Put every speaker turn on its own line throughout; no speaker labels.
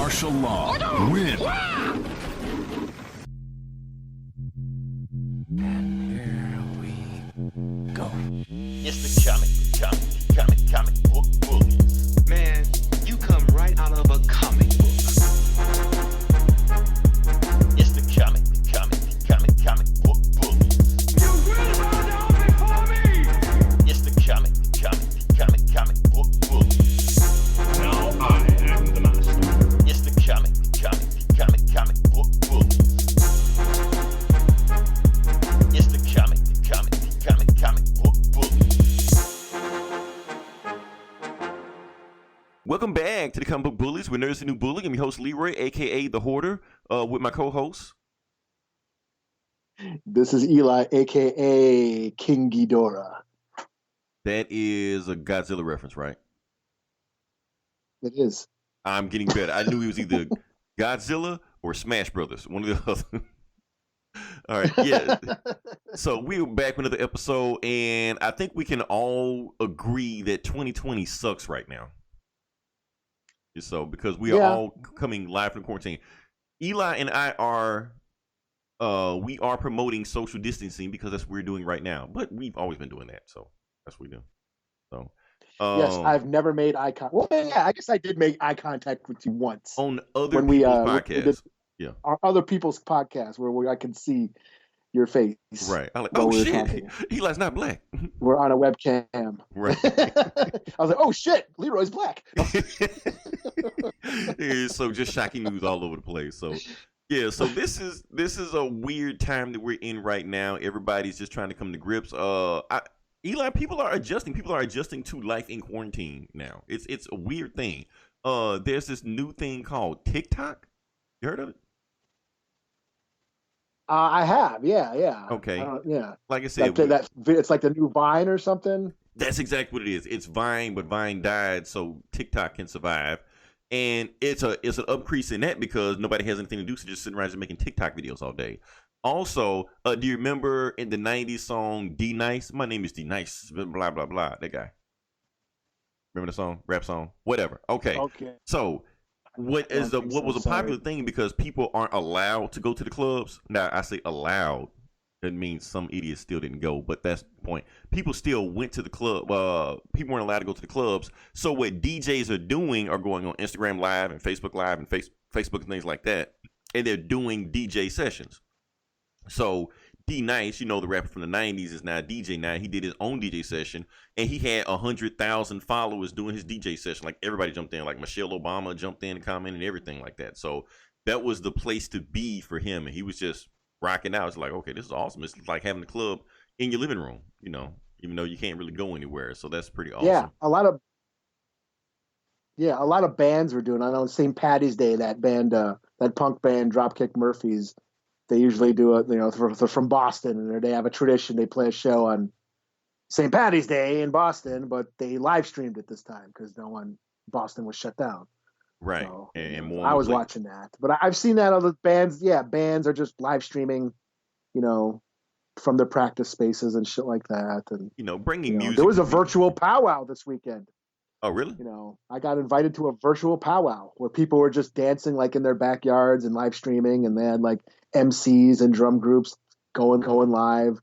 martial law. Win.
And here we go.
It's the comic book bullies.
Man, you come right out of a comic book.
It's the comic book bullies.
You will bow down before me.
It's the comic book bullies.
Now I am the master.
It's the comic book bullies. It's the comic book bullies.
Welcome back to the Comic Book Bullies. We're Nerds the New Bully. I'm your host, Leroy, a.k.a. The Hoarder, with my co-host.
This is Eli, a.k.a. King Ghidorah.
That is a Godzilla reference, right?
It is.
I'm getting better. I knew he was either Godzilla or Smash Brothers, one of the other. All right, yeah. So we're back with another episode, and I think we can all agree that 2020 sucks right now. So because we are all coming live from quarantine, Eli and I are we are promoting social distancing because that's what we're doing right now. But we've always been doing that, so that's what we do. So
Yes, I've never made eye contact. Well, yeah, I guess I did make eye contact with you once
on other
when
people's
we did
podcasts.
our other people's podcasts where I can see your face.
Right. I'm like,
while
oh
we were
shit,
talking.
Eli's not black.
We're on a webcam.
Right.
I was like, oh shit, Leroy's black.
Yeah, so just shocking news all over the place. So yeah, so this is a weird time that we're in right now. Everybody's just trying to come to grips. Eli, people are adjusting. People are adjusting to life in quarantine now. It's a weird thing. There's this new thing called TikTok. You heard of it?
I have, yeah.
Okay.
Yeah.
Like I said,
it's like the new Vine or something.
that's exactly what it is. It's Vine, but Vine died, so TikTok can survive. And it's an increase in that because nobody has anything to do, so just sitting around just making TikTok videos all day. Also, do you remember in the 90s song D Nice? My name is D Nice, blah, blah, blah, that guy. Remember the song? Rap song? Whatever. Okay. So what was a popular thing because people aren't allowed to go to the clubs. Now, I say allowed. That means some idiots still didn't go, but that's the point. People still went to the club. People weren't allowed to go to the clubs. So what DJs are doing are going on Instagram Live and Facebook Live and Facebook and things like that, and they're doing DJ sessions. So D Nice, you know, the rapper from the 90s is now a DJ now. He did his own DJ session, and he had 100,000 followers doing his DJ session. Like, everybody jumped in. Like, Michelle Obama jumped in and commented and everything like that. So that was the place to be for him, and he was just rocking out. It's like, okay, this is awesome. It's like having a club in your living room, you know, even though you can't really go anywhere. So that's pretty awesome.
Yeah, a lot of bands were doing. I know St. Patty's Day, that band, that punk band, Dropkick Murphys. They usually do it, you know, they're from Boston, and they have a tradition. They play a show on St. Patty's Day in Boston, but they live streamed it this time because Boston was shut down.
Right.
So,
and more
I was watching that, but I've seen that other bands. Yeah, bands are just live streaming, you know, from their practice spaces and shit like that. And
you know, bringing music.
There was a virtual powwow this weekend.
Oh, really?
You know, I got invited to a virtual powwow where people were just dancing like in their backyards and live streaming, and they had like MCs and drum groups going live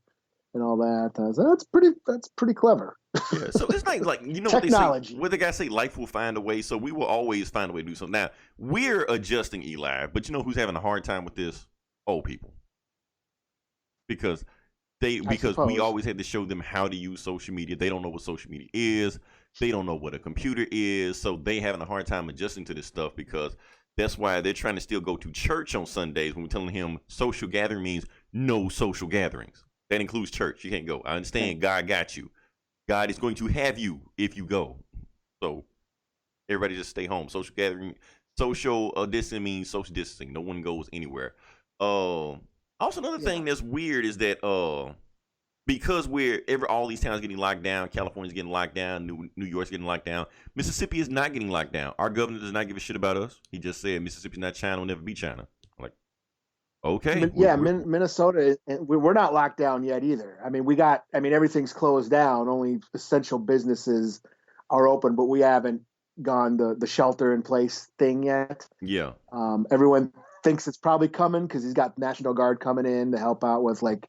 and all that. I was like, that's pretty clever.
Yeah, so it's like you know
technology.
What they guys say, life will find a way. So we will always find a way to do something. Now we're adjusting, Eli, but you know who's having a hard time with this? Old people, because we always had to show them how to use social media. They don't know what social media is. They don't know what a computer is. So they having a hard time adjusting to this stuff because that's why they're trying to still go to church on Sundays when we're telling him social gathering means no social gatherings. That includes church. You can't go. I understand God got you. God is going to have you if you go. So everybody just stay home. Social gathering, social distancing means social distancing. No one goes anywhere. Also, another thing that's weird is that because all these towns getting locked down, California's getting locked down, New York's getting locked down, Mississippi is not getting locked down. Our governor does not give a shit about us. He just said Mississippi's not China, will never be China. I'm like, okay.
Minnesota, we're not locked down yet either. I mean, everything's closed down. Only essential businesses are open, but we haven't gone the shelter in place thing yet.
Yeah.
Everyone thinks it's probably coming because he's got National Guard coming in to help out with like,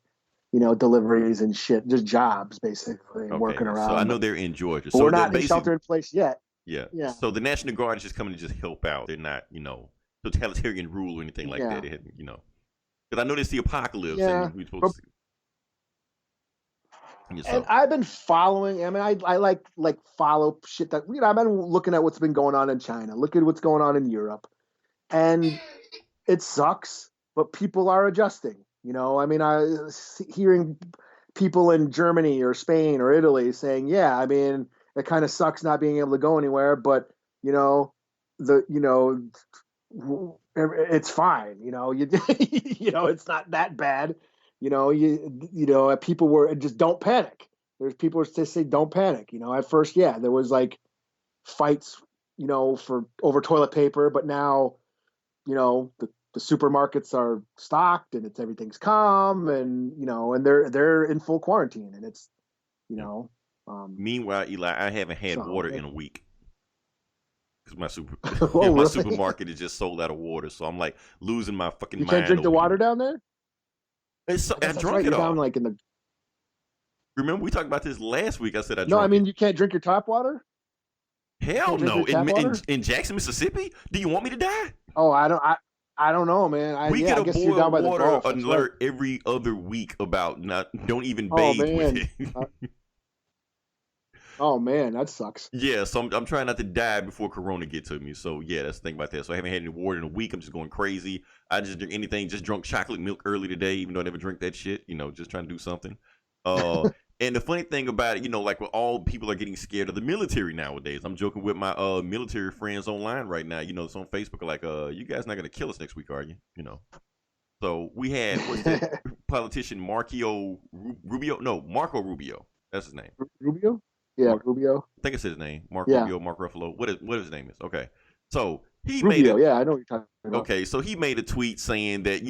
deliveries and shit, just jobs basically, working around.
So I know they're in Georgia.
But
So
we're not in shelter in place yet.
Yeah.
Yeah.
So the National Guard is just coming to just help out. They're not, totalitarian rule or anything like that. They hadn't, because I know it's the apocalypse and we're supposed to.
And I've been following. I mean, I like follow shit that I've been looking at what's been going on in China. Look at what's going on in Europe, and it sucks. But people are adjusting. I mean, hearing people in Germany or Spain or Italy saying, "Yeah, I mean, it kind of sucks not being able to go anywhere, but it's fine. It's not that bad." People were just don't panic. There's people who say don't panic. At first, there was like fights, for over toilet paper, but now, the supermarkets are stocked and everything's calm and and they're in full quarantine and it's
Meanwhile, Eli, I haven't had water in a week because my
really?
supermarket is just sold out of water, so I'm like losing my fucking mind.
You can't drink the water down there?
I drunk it all.
Down, like in the...
Remember we talked about this last week? I said I.
No, I mean you can't drink your tap water.
Hell no! In Jackson, Mississippi, do you want me to die?
Oh, I don't know, man.
We get a boil water alert every other week about don't even bathe with it.
Oh man, that sucks.
Yeah, so I'm trying not to die before Corona gets to me. So yeah, that's the thing about that. So I haven't had any water in a week. I'm just going crazy. I just drink anything. Just drunk chocolate milk early today, even though I never drink that shit. Just trying to do something. And the funny thing about it, like all people are getting scared of the military nowadays. I'm joking with my military friends online right now. It's on Facebook like, you guys not gonna kill us next week, are you? So we had what's that politician Marco Rubio. That's his name.
Rubio. Yeah, Rubio.
I think it's his name. Rubio, Mark Ruffalo. What his name is? Okay. So he
Rubio, I know what you're talking about.
Okay, so he made a tweet saying that,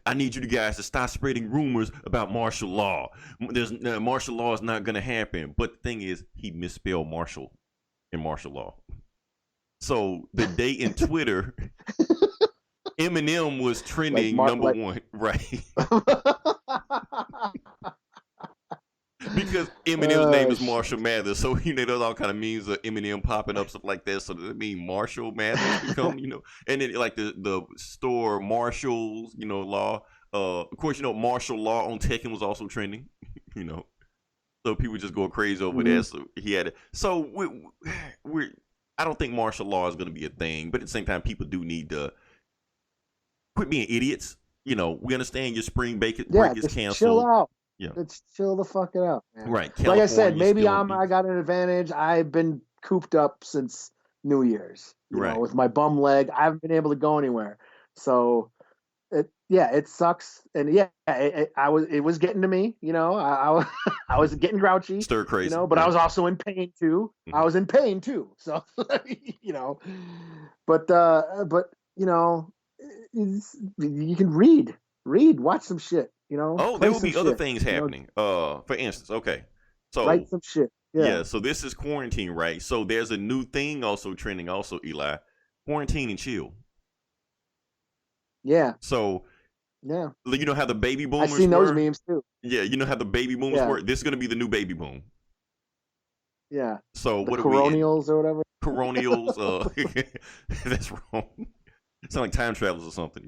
I need you guys to stop spreading rumors about martial law. Martial law is not going to happen. But the thing is, he misspelled martial in martial law. So the day in Twitter, Eminem was trending number one. Right. Because Eminem's name is Marshall Mathers, so there's all kind of memes of Eminem popping up, stuff like that. So does it mean Marshall Mathers become, and then like the store Marshalls, law. Of course, martial law on Tekken was also trending, So people just go crazy over that. So he had it. So we're I don't think martial law is going to be a thing, but at the same time, people do need to quit being idiots. We understand your spring break is canceled.
Chill out.
Yeah.
Let's chill the fuck out, man.
Right.
Like I said, maybe I got an advantage. I've been cooped up since New Year's. With my bum leg, I haven't been able to go anywhere. So, it sucks. And it was getting to me. I was getting grouchy.
Stir crazy.
But I was also in pain too.
Mm-hmm.
I was in pain too. So, but you can read, watch some shit.
Oh, there will be other things happening. For instance, okay, so
write some shit. Yeah.
So this is quarantine, right? So there's a new thing also trending. Also, Eli, quarantine and chill.
Yeah.
So
yeah,
how the baby boomers.
I've seen those memes too.
Yeah, how the baby boomers work. This is going to be the new baby boom.
Yeah.
So
the
what
coronials or whatever.
Coronials. That's wrong. Sound like time travelers or something.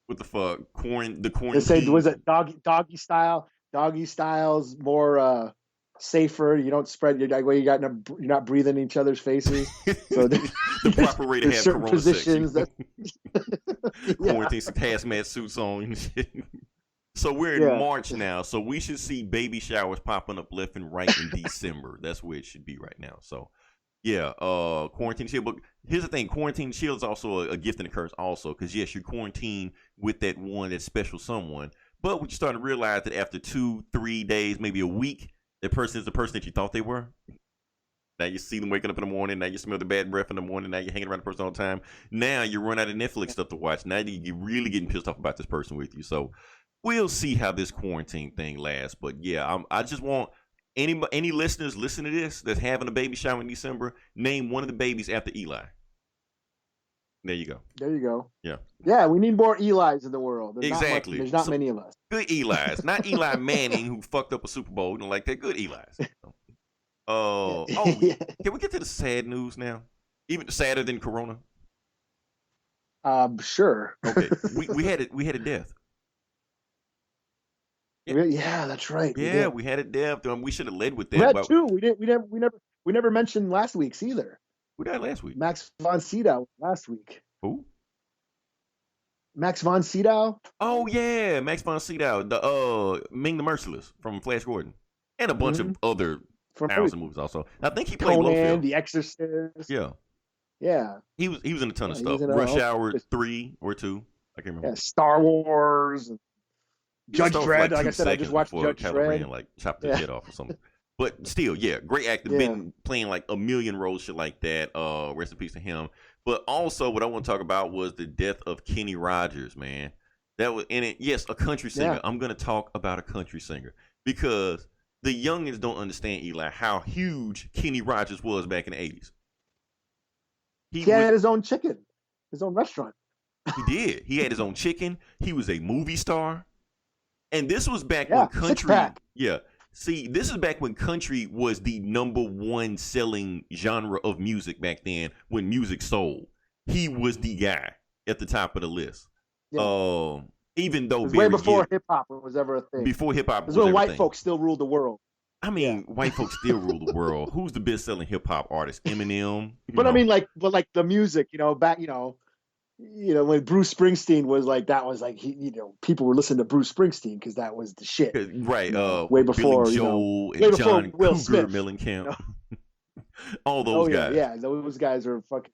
What the fuck? The quarantine.
They say, was it doggy style? Doggy style's more safer. You don't spread your you're not breathing in each other's faces. So
the proper way to have
certain
corona
positions
sex. Quarantine
Yeah.
hazmat suits on and shit. So we're in March now, so we should see baby showers popping up left and right in December. That's where it should be right now. So yeah, quarantine chill. But here's the thing: quarantine chill is also a gift and a curse, also, because yes, you're quarantined with that special someone. But what you're starting to realize that after 2-3 days, maybe a week, that person is the person that you thought they were. Now you see them waking up in the morning. Now you smell the bad breath in the morning. Now you're hanging around the person all the time. Now you run out of Netflix stuff to watch. Now you're really getting pissed off about this person with you. So we'll see how this quarantine thing lasts. But yeah, I just want Any listeners listen to this that's having a baby shower in December, name one of the babies after Eli. There you go.
There you go.
Yeah.
Yeah, we need more Eli's in the world.
Exactly.
There's not many of us.
Good Eli's. Not Eli Manning who fucked up a Super Bowl and like that. Good Eli's.
Yeah.
Can we get to the sad news now? Even sadder than Corona?
Sure.
Okay. We had a death.
Yeah, that's right.
Yeah, we had a death. We should have led with that.
We had two. We never mentioned last week's either.
Who died last week?
Max von Sydow last week.
Who?
Max von Sydow.
Oh yeah, Max von Sydow, the Ming the Merciless from Flash Gordon, and a bunch of other thousand movies also. I think he played
Conan,
Blofeld.
The Exorcist.
Yeah.
Yeah.
He was in a ton of stuff. Rush Hour 3 or 2. I can't remember.
Yeah, Star Wars. Judge Dredd. Like I said, I just watched Judge Dredd.
And like chopped his head off or something. But still, yeah, great actor.
Yeah.
Been playing like a million roles, shit like that. Rest in peace to him. But also, what I want to talk about was the death of Kenny Rogers, man. That was in it. Yes, a country singer.
Yeah.
I'm gonna talk about a country singer because the youngins don't understand, Eli, how huge Kenny Rogers was back in the 80s.
He had his own chicken, his own restaurant.
He did. He had his own chicken. He was a movie star. And this was back when country. Yeah. See, this is back when country was the #1 selling genre of music back then when music sold. He was the guy at the top of the list. Yeah. Even though
way before hip hop was ever a thing.
Before hip hop was
when
everything.
White folks still ruled the world.
I mean, white folks still rule the world. Who's the best selling hip hop artist? Eminem.
But I mean, like the music, back, when Bruce Springsteen was like, that was like, people were listening to Bruce Springsteen because that was the shit.
Right.
Way before,
Billy Joel and
way
John
before Will
Cougar
Smith.
Mellencamp. All those guys.
Yeah, those guys are fucking.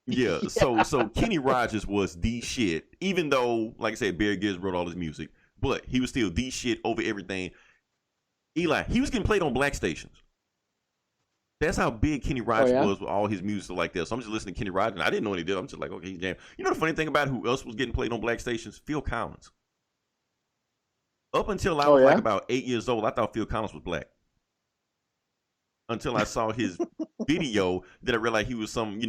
Yeah. So Kenny Rogers was the shit, even though, like I said, Barry Gibbs wrote all his music, but he was still the shit over everything. Eli, he was getting played on black stations. That's how big Kenny Rogers was with all his music like that. So I'm just listening to Kenny Rogers. And I didn't know what he did. I'm just like, okay, he's jamming. You know the funny thing about who else was getting played on black stations? Phil Collins. Up until I was like about 8 years old, I thought Phil Collins was black. Until I saw his video, then I realized he was some,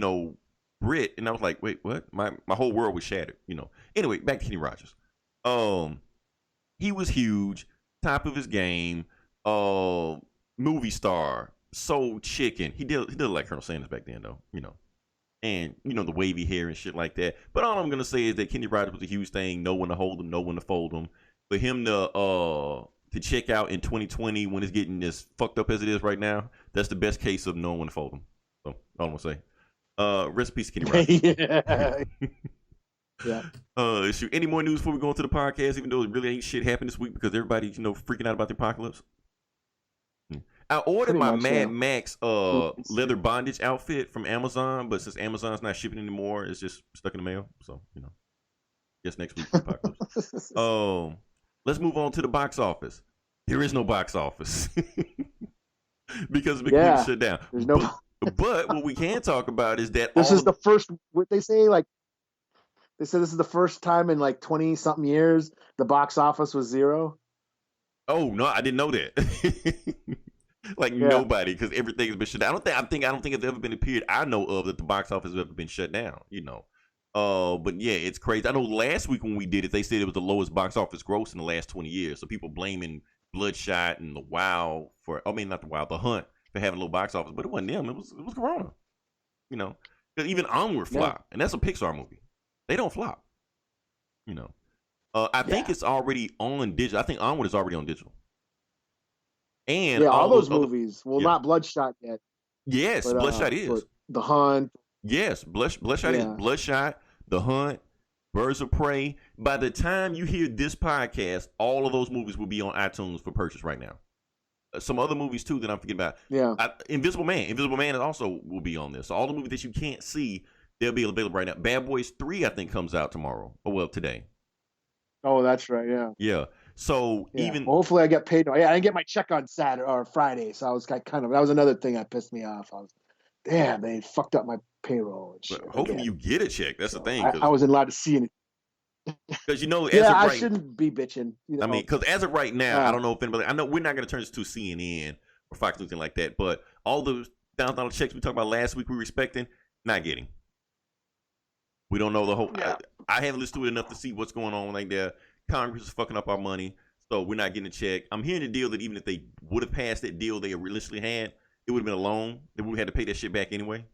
Brit, and I was like, wait, what? My whole world was shattered, Anyway, back to Kenny Rogers. He was huge, top of his game, movie star, sold chicken. He did like Colonel Sanders back then, though, and the wavy hair and shit like that. But all I'm gonna say is that Kenny Rogers was a huge thing. No one to hold him, no one to fold him. For him to check out in 2020 when it's getting as fucked up as it is right now, that's the best case of no one to fold him. So all I'm gonna say. Rest in peace, Kenny Rogers. Shoot, any more news before we go into the podcast? Even though it really ain't shit happened this week because everybody's freaking out about the apocalypse. I ordered my Mad Max leather bondage outfit from Amazon, but since Amazon's not shipping anymore, it's just stuck in the mail. So guess next week. Apocalypse. Let's move on to the box office. There is no box office because the movie shut down.
There's no.
But what we can talk about is that
this is the first. What they say, they said this is the first time in 20-something years the box office was zero.
Oh no, I didn't know that. Nobody, because everything has been shut down. I don't think it's ever been a period I know of that the box office has ever been shut down. But yeah, it's crazy. I know last week when we did it, they said it was the lowest box office gross in the last 20 years. So people blaming Bloodshot and the The Hunt for having a low box office, but it wasn't them. It was Corona. Because even Onward flopped, and that's a Pixar movie. They don't flop. I think it's already on digital. I think Onward is already on digital. And
all those movies. Well, not Bloodshot yet.
Yes, but, Bloodshot is.
The Hunt.
Yes, Bloodshot is. Bloodshot, The Hunt, Birds of Prey. By the time you hear this podcast, all of those movies will be on iTunes for purchase right now. Some other movies too that I'm forgetting about.
Yeah.
Invisible Man also will be on this. So all the movies that you can't see, they'll be available right now. Bad Boys 3, I think, comes out tomorrow. Today. Oh,
that's right. Yeah.
Yeah. So
hopefully I get paid. Yeah, I didn't get my check on Saturday or Friday, so I was that was another thing that pissed me off. Damn, they fucked up my payroll and shit.
Hopefully you get a check. That's the thing.
I wasn't allowed to see anything.
Because
I shouldn't be bitching.
I mean, because as of right now, I don't know if anybody. I know we're not going to turn this to CNN, or Fox, anything like that. But all those $1,000 checks we talked about last week, we were expecting, not getting. We don't know the whole.
Yeah.
I haven't listened to it enough to see what's going on like there. Congress is fucking up our money, so we're not getting a check. I'm hearing the deal that even if they would have passed that deal they realistically had, it would have been a loan. They would have had to pay that shit back anyway,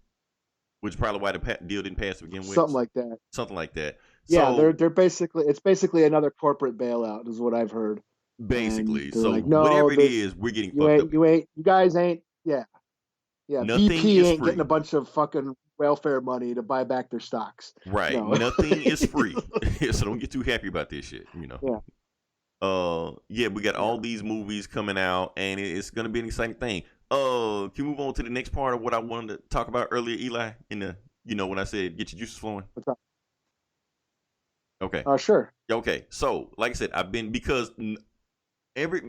which is probably why the deal didn't pass to begin with.
Something like that.
Something like that.
Yeah,
So,
they're basically another corporate bailout, is what I've heard.
basically.
And they're
So
like, no,
whatever it is, we're getting fucked up.
you guys ain't. Yeah.
Nothing
BP
is
ain't
free.
getting a bunch of fucking welfare money to buy back their stocks.
Right.
No.
Nothing is free. So don't get too happy about this shit,
Yeah.
We got all these movies coming out, and it's gonna be an exciting thing. Can we move on to the next part of what I wanted to talk about earlier, Eli? In the when I said get your juices flowing.
What's up?
Okay.
Sure.
Okay. So, like I said, I've been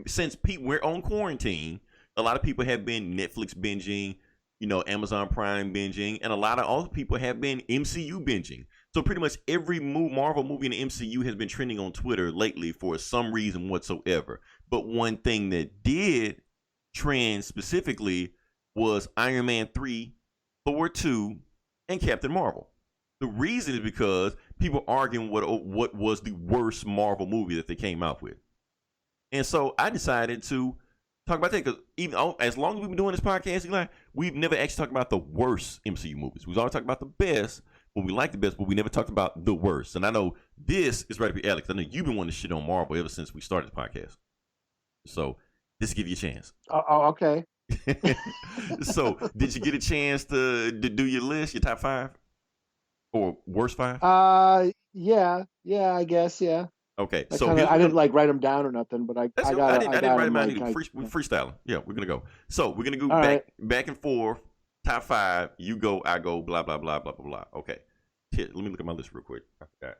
since we're on quarantine, a lot of people have been Netflix binging, Amazon Prime binging, and a lot of other people have been MCU binging. So pretty much every Marvel movie in the MCU has been trending on Twitter lately for some reason whatsoever. But one thing that did trend specifically was Iron Man 3, Thor 2, and Captain Marvel. The reason is because people arguing what was the worst Marvel movie that they came out with. And so I decided to talk about that, because as long as we've been doing this podcast, Eli, we've never actually talked about the worst MCU movies. We've always talked about the best, when we like the best, but we never talked about the worst. And I know this is right up your alley, because I know you've been wanting to shit on Marvel ever since we started the podcast. So this will give you a chance.
Okay.
So did you get a chance to do your list, your top 5? Or worst 5?
Yeah, I guess, yeah.
Okay,
I
so
didn't write them down or nothing, but I
didn't
got
write them down
like,
either. We're freestyling. Yeah, we're gonna go. So we're gonna go
All
back and forth. Top 5. You go, I go. Blah blah blah blah blah blah. Okay. Here, let me look at my list real quick. I forgot.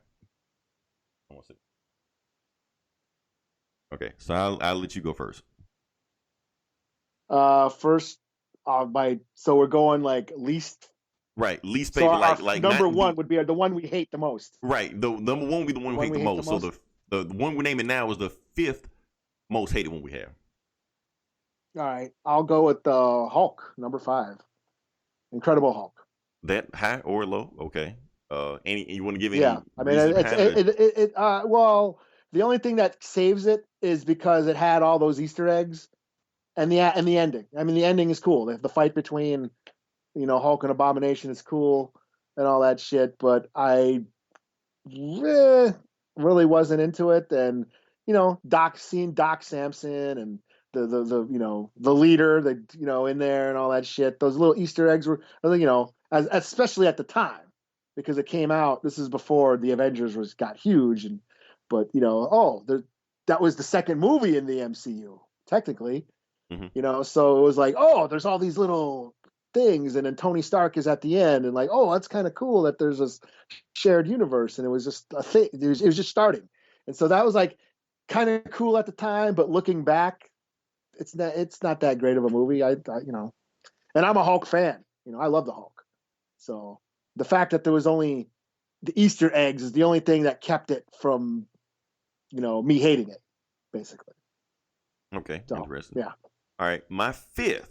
Okay, so I'll let you go first.
First, so we're going like least.
Right, least
So
favorite.
our
like
number
not
one would be the one we hate the most.
Right, the number one would be the one we hate the most. So the one we're naming now is the 5th most hated one we have.
All right, I'll go with the Hulk, number 5, Incredible Hulk.
That high or low? Okay. You want to give any?
Yeah, I mean, well, the only thing that saves it is because it had all those Easter eggs, and the ending. I mean, the ending is cool. The fight between, Hulk and Abomination is cool and all that shit. But I really wasn't into it, and seeing Doc Samson and the leader, in there and all that shit. Those little Easter eggs were, especially at the time, because it came out. This is before the Avengers got huge, but that was the second movie in the MCU technically.
Mm-hmm.
So it was like, there's all these little things, and then Tony Stark is at the end, and like, that's kind of cool that there's this shared universe, and it was just a thing. It was just starting, and so that was like kind of cool at the time, but looking back, it's not that great of a movie. I and I'm a Hulk fan. I love the Hulk. So the fact that there was only the Easter eggs is the only thing that kept it from, me hating it, basically.
Okay,
so,
interesting.
Yeah.
All right, my 5th,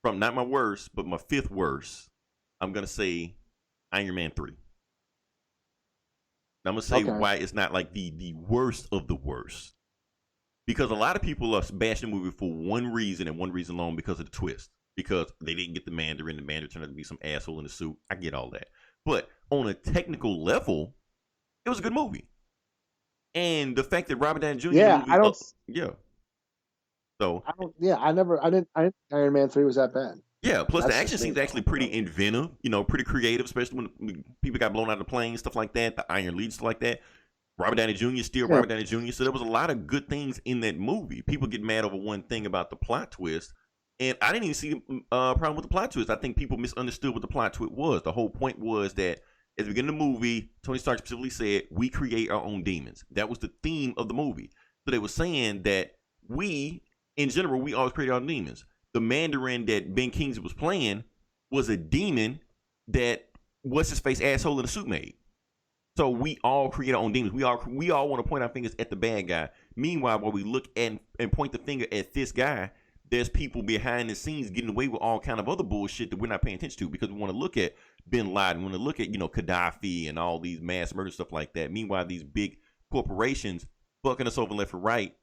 from not my worst, but my 5th worst, I'm gonna say Iron Man 3. I'm gonna say why it's not like the worst of the worst. Because a lot of people are bashing the movie for one reason and one reason alone, because of the twist. Because they didn't get the Mandarin. The Mandarin turned out to be some asshole in a suit. I get all that. But on a technical level, it was a good movie. And the fact that Robert Downey Jr.
Yeah, I don't.
So
I don't. Yeah, I didn't think Iron Man 3 was that bad.
Yeah. Plus, the action seems actually pretty inventive. Pretty creative, especially when people got blown out of the plane, stuff like that. The Iron Lead, stuff like that. Robert Downey Jr. still Robert Downey Jr. So there was a lot of good things in that movie. People get mad over one thing about the plot twist. And I didn't even see a problem with the plot twist. I think people misunderstood what the plot twist was. The whole point was that at the beginning of the movie, Tony Stark specifically said, we create our own demons. That was the theme of the movie. So they were saying that we, in general, we always create our own demons. The Mandarin that Ben Kingsley was playing was a demon that what's-his-face asshole in a suit made. So we all create our own demons. We all want to point our fingers at the bad guy. Meanwhile, while we look and point the finger at this guy, there's people behind the scenes getting away with all kind of other bullshit that we're not paying attention to because we want to look at Bin Laden, we want to look at, Gaddafi and all these mass murder stuff like that. Meanwhile, these big corporations fucking us over left and right.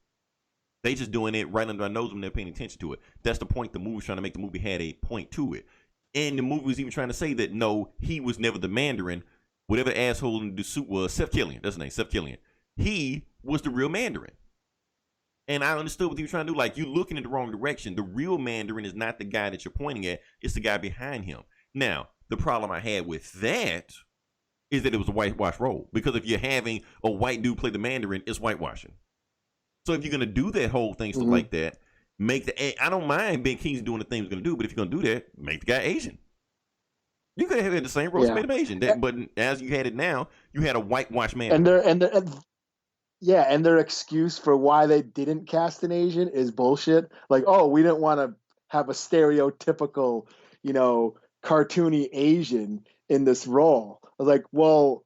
They just doing it right under our nose when they're paying attention to it. That's the point the movie's trying to make. The movie had a point to it. And the movie was even trying to say that, no, he was never the Mandarin. Whatever asshole in the suit was, Seth Killian. That's his name, Seth Killian. He was the real Mandarin. And I understood what he was trying to do. Like, you're looking in the wrong direction. The real Mandarin is not the guy that you're pointing at. It's the guy behind him. Now, the problem I had with that is that it was a whitewash role. Because if you're having a white dude play the Mandarin, it's whitewashing. So if you're going to do that whole thing, stuff like that, I don't mind Ben Kingsley doing the thing he's going to do, but if you're going to do that, make the guy Asian. You could have had the same role, made him Asian. But as you had it now, you had a whitewash man.
And their excuse for why they didn't cast an Asian is bullshit. Like, oh, we didn't want to have a stereotypical, cartoony Asian in this role. I was like, well,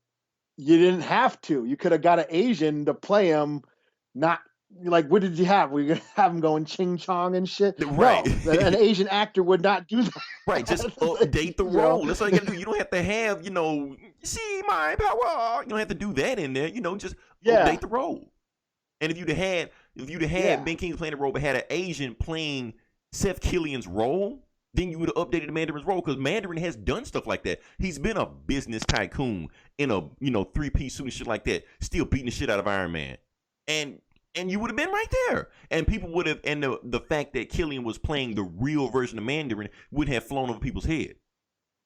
you didn't have to. You could have got an Asian to play him, not. Like, what did you have? Were you going to have him going ching chong and shit?
Right.
No, an Asian actor would not do that.
Right. Just update the role. That's all you got to do. You don't have to have, see my power. You don't have to do that in there. Just update the role. And if you'd have had Ben Kingsley playing the role, but had an Asian playing Seth Killian's role, then you would have updated the Mandarin's role because Mandarin has done stuff like that. He's been a business tycoon in a, 3-piece suit and shit like that, still beating the shit out of Iron Man. And you would have been right there. And people would have, and the fact that Killian was playing the real version of Mandarin would have flown over people's head.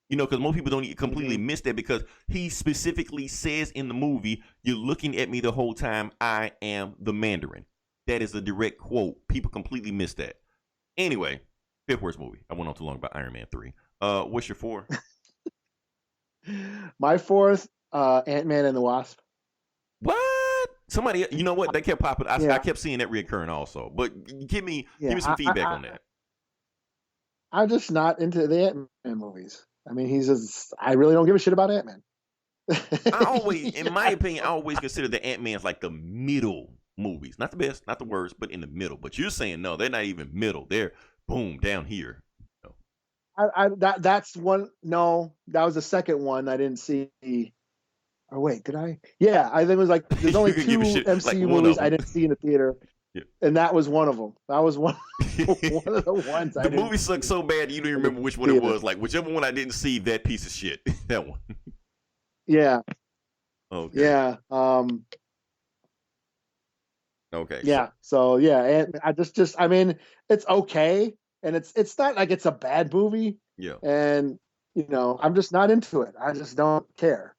Because most people don't completely miss that because he specifically says in the movie, you're looking at me the whole time, I am the Mandarin. That is a direct quote. People completely miss that. Anyway, fifth worst movie. I went on too long about Iron Man 3. What's your 4?
My 4th, Ant-Man and the Wasp.
What? Somebody, you know what? They kept popping. I kept seeing that reoccurring also. But give me some feedback on that.
I'm just not into the Ant-Man movies. I mean, I really don't give a shit about Ant-Man.
In my opinion, I always consider the Ant-Man's like the middle movies. Not the best, not the worst, but in the middle. But you're saying, no, they're not even middle. They're, boom, down here.
That's one. No, that was the second one I didn't see. Oh, wait, did I? Yeah, I think it was like, there's only 2 MCU movies I didn't see in the theater. Yeah. And that was one of them. That was one of the ones
The movie sucked so bad you don't even remember which one it was. Like, whichever one I didn't see, that piece of shit. That one.
Yeah.
Okay.
Yeah.
Okay.
Yeah. So, yeah. And I mean, it's okay. And it's not like it's a bad movie.
Yeah.
And, I'm just not into it. I just don't care,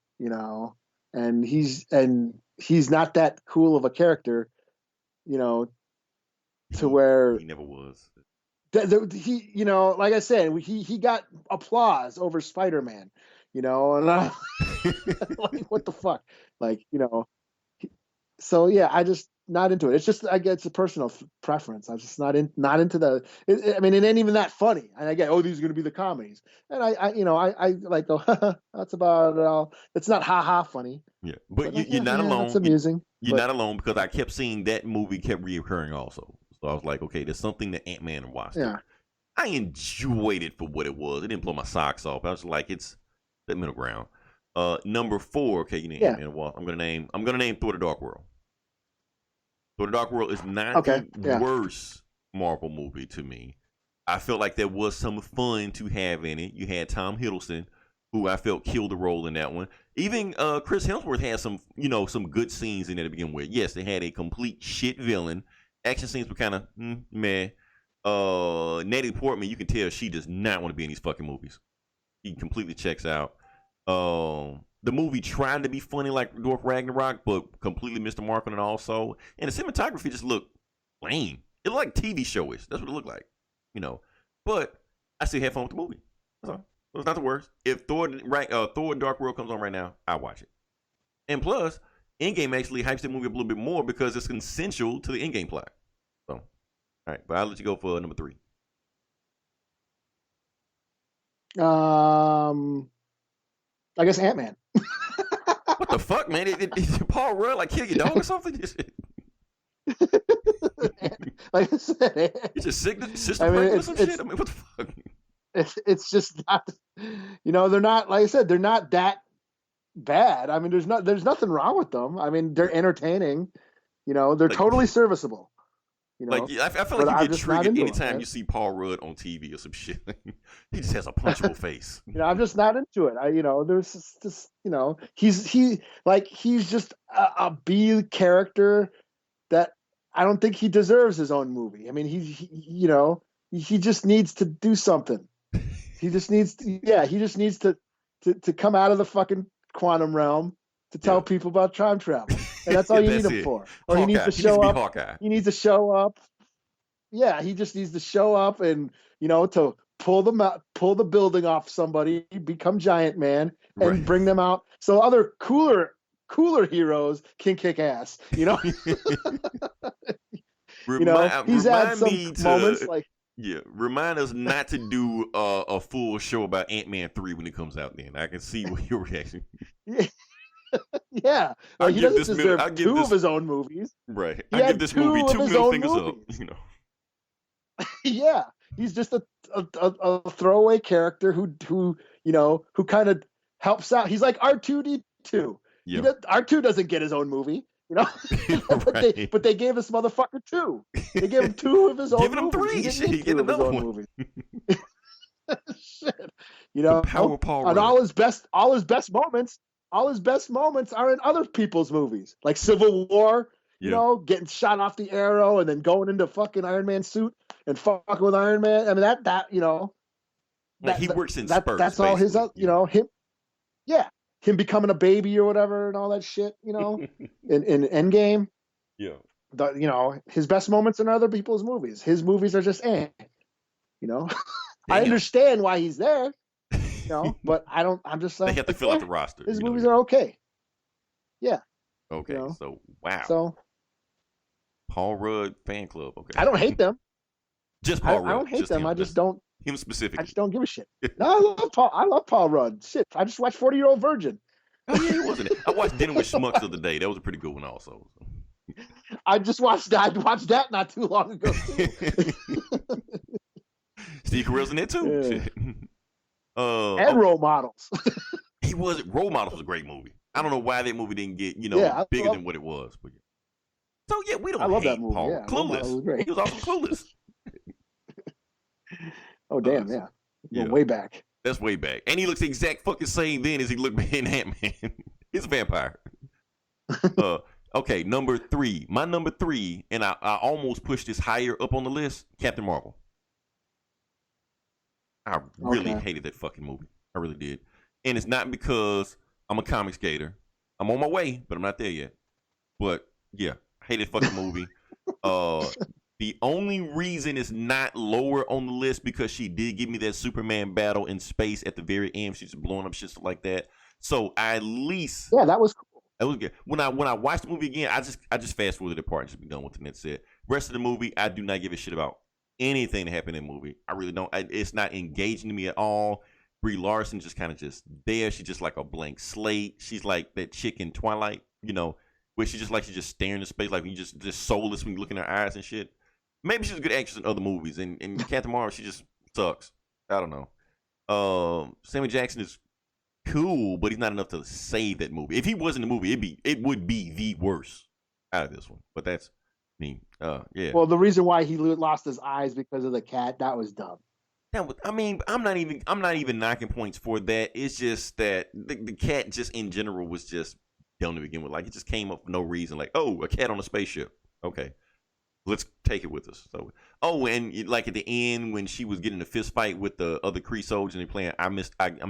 and he's not that cool of a character, to where
he never was.
He, like I said, he got applause over Spider-Man, and I, like, what the fuck, like, so yeah, I just not into it. It's just, I guess it's a personal preference. I'm just not into the. I mean, it ain't even that funny. And I get, these are going to be the comedies, and I like go, that's about it all. It's not ha funny.
Yeah, but you're not alone.
It's amusing.
You're not alone because I kept seeing that movie kept reoccurring also. So I was like, okay, there's something that Ant-Man watched.
Yeah,
I enjoyed it for what it was. It didn't blow my socks off. I was like, it's the middle ground. Number 4. Okay, you need Ant-Man. Well, I'm gonna name Thor: The Dark World. Thor: The Dark World is not the worst Marvel movie to me. I felt like there was some fun to have in it. You had Tom Hiddleston, who I felt killed the role in that one. Even Chris Hemsworth had some good scenes in it to begin with. Yes, they had a complete shit villain. Action scenes were kind of meh. Natalie Portman, you can tell she does not want to be in these fucking movies. He completely checks out. The movie tried to be funny like Thor Ragnarok, but completely missed the mark on it also. And the cinematography just looked lame. It looked like TV showish. That's what it looked like, But I still had fun with the movie. That's all. So it's not the worst. If Thor Dark World comes on right now, I'll watch it. And plus, Endgame actually hypes the movie up a little bit more because it's essential to the Endgame plot. So, all right, but I'll let you go for number 3.
I guess Ant-Man.
What the fuck, man? Did Paul Rudd like kill your dog or something?
Like I said,
It's just sister
I mean,
pregnant or some shit. I mean, what the fuck?
it's just not. They're not, like I said, they're not that bad. I mean, there's nothing wrong with them. I mean, they're entertaining. They're
Like,
totally serviceable.
Like I feel
but
like
I'm
you get
just not
triggered
into it,
anytime
man.
you see Paul Rudd on TV or some shit. He just has a punchable face.
I'm just not into it. There's just he's just a B character that I don't think he deserves his own movie. I mean, he just needs to do something. He just needs to come out of the fucking quantum realm to tell people about time travel. And that's all you need him for. Or
Hawkeye.
he needs to show up.
Hawkeye.
He needs to show up. Yeah, he just needs to show up and, to pull the building off somebody, become Giant Man, and bring them out so other cooler heroes can kick ass. He's had some moments like.
Yeah, remind us not to do a full show about Ant-Man 3 when it comes out. Then I can see what your reaction.
Yeah, he doesn't deserve two of his own movies.
Right, I give this movie 2 middle fingers up.
Yeah, he's just a throwaway character who kind of helps out. He's like R2D2.
Yeah.
R2 doesn't get his own movie. But they gave this motherfucker 2. They gave him 2 of his own.
Giving him
movies.
3. He get another one.
Movies. Shit.
The power Paul
and all his best moments are in other people's movies, like Civil War. Getting shot off the arrow and then going into fucking Iron Man suit and fucking with Iron Man. I mean that
he works in spurts.
That's all his him. Yeah. Him becoming a baby or whatever and all that shit, in Endgame.
Yeah.
His best moments in other people's movies. His movies are just I understand why he's there, but I'm just like,
they have to fill out the roster.
His movies are okay. Yeah.
Okay. So, wow.
So,
Paul Rudd fan club. Okay.
I don't hate them.
Just Paul Rudd.
I don't hate them. I just don't.
Him specifically.
I just don't give a shit. No, I love Paul Rudd. Shit, I just watched 40-Year-Old Virgin.
Oh yeah, he wasn't. I watched Dinner with Schmucks the other day. That was a pretty good one, also.
I watched that not too long ago.
Steve Carell's in there too.
Yeah. And Role Models.
He was. Role Models was a great movie. I don't know why that movie didn't get bigger than what it was. But so yeah, we don't. I love that movie. Paul. Yeah, Clueless. Was great. He was also Clueless.
Oh damn! Yeah, way back.
That's way back, and he looks the exact fucking same then as he looked in Ant-Man. He's a vampire. Okay, number 3. My number 3, and I almost pushed this higher up on the list. Captain Marvel. I really hated that fucking movie. I really did, and it's not because I'm a comic skater. I'm on my way, but I'm not there yet. But yeah, I hated fucking movie. The only reason it's not lower on the list because she did give me that Superman battle in space at the very end. She's blowing up shit like that. So I at least
that was cool.
That was good. When I watched the movie again, I just fast forwarded the part and just be done with it. And that's it. Rest of the movie, I do not give a shit about anything that happened in the movie. I really don't. It's not engaging to me at all. Brie Larson just kind of just there. She's just like a blank slate. She's like that chick in Twilight, where she's just staring into space, like you just soulless when you look in her eyes and shit. Maybe she's a good actress in other movies, and Captain Marvel, she just sucks. I don't know. Samuel Jackson is cool, but he's not enough to save that movie. If he was in the movie, it would be the worst out of this one. But that's me. Yeah.
Well, the reason why he lost his eyes because of the cat, that was dumb.
I'm not even knocking points for that. It's just that the cat just in general was just dumb to begin with. Like it just came up for no reason. Like, oh, a cat on a spaceship. Okay. Let's take it with us. So, and like at the end when she was getting a fist fight with the other Kree soldiers and they playing I'm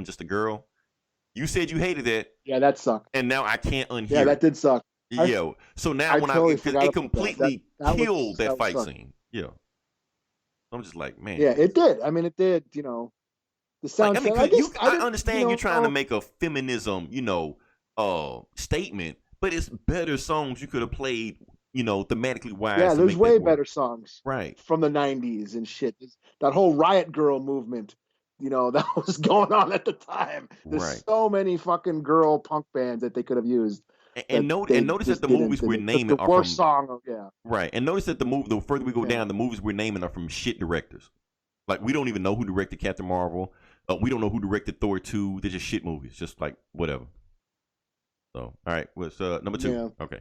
Just a Girl. You said you hated that.
Yeah, that sucked.
And now I can't unhear.
Yeah, that did suck.
Yeah. So now it completely killed that fight scene. Yeah. I'm just like, man.
Yeah, it did. I mean, it did. The sound.
I understand you're trying to make a feminism, statement, but it's better songs you could have played. Thematically wise.
Yeah, there's way better songs,
right,
from the '90s and shit. That whole Riot Girl movement that was going on at the time. There's
Right.
so many fucking girl punk bands that they could have used.
And notice that the movies we're naming
the
are
worst
from
song. Yeah.
right. And notice that the further we go
Yeah.
down, the movies we're naming are from shit directors. Like we don't even know who directed Captain Marvel. We don't know who directed Thor 2. They're just shit movies, just like whatever. So, all right, what's number 2?
Yeah.
Okay.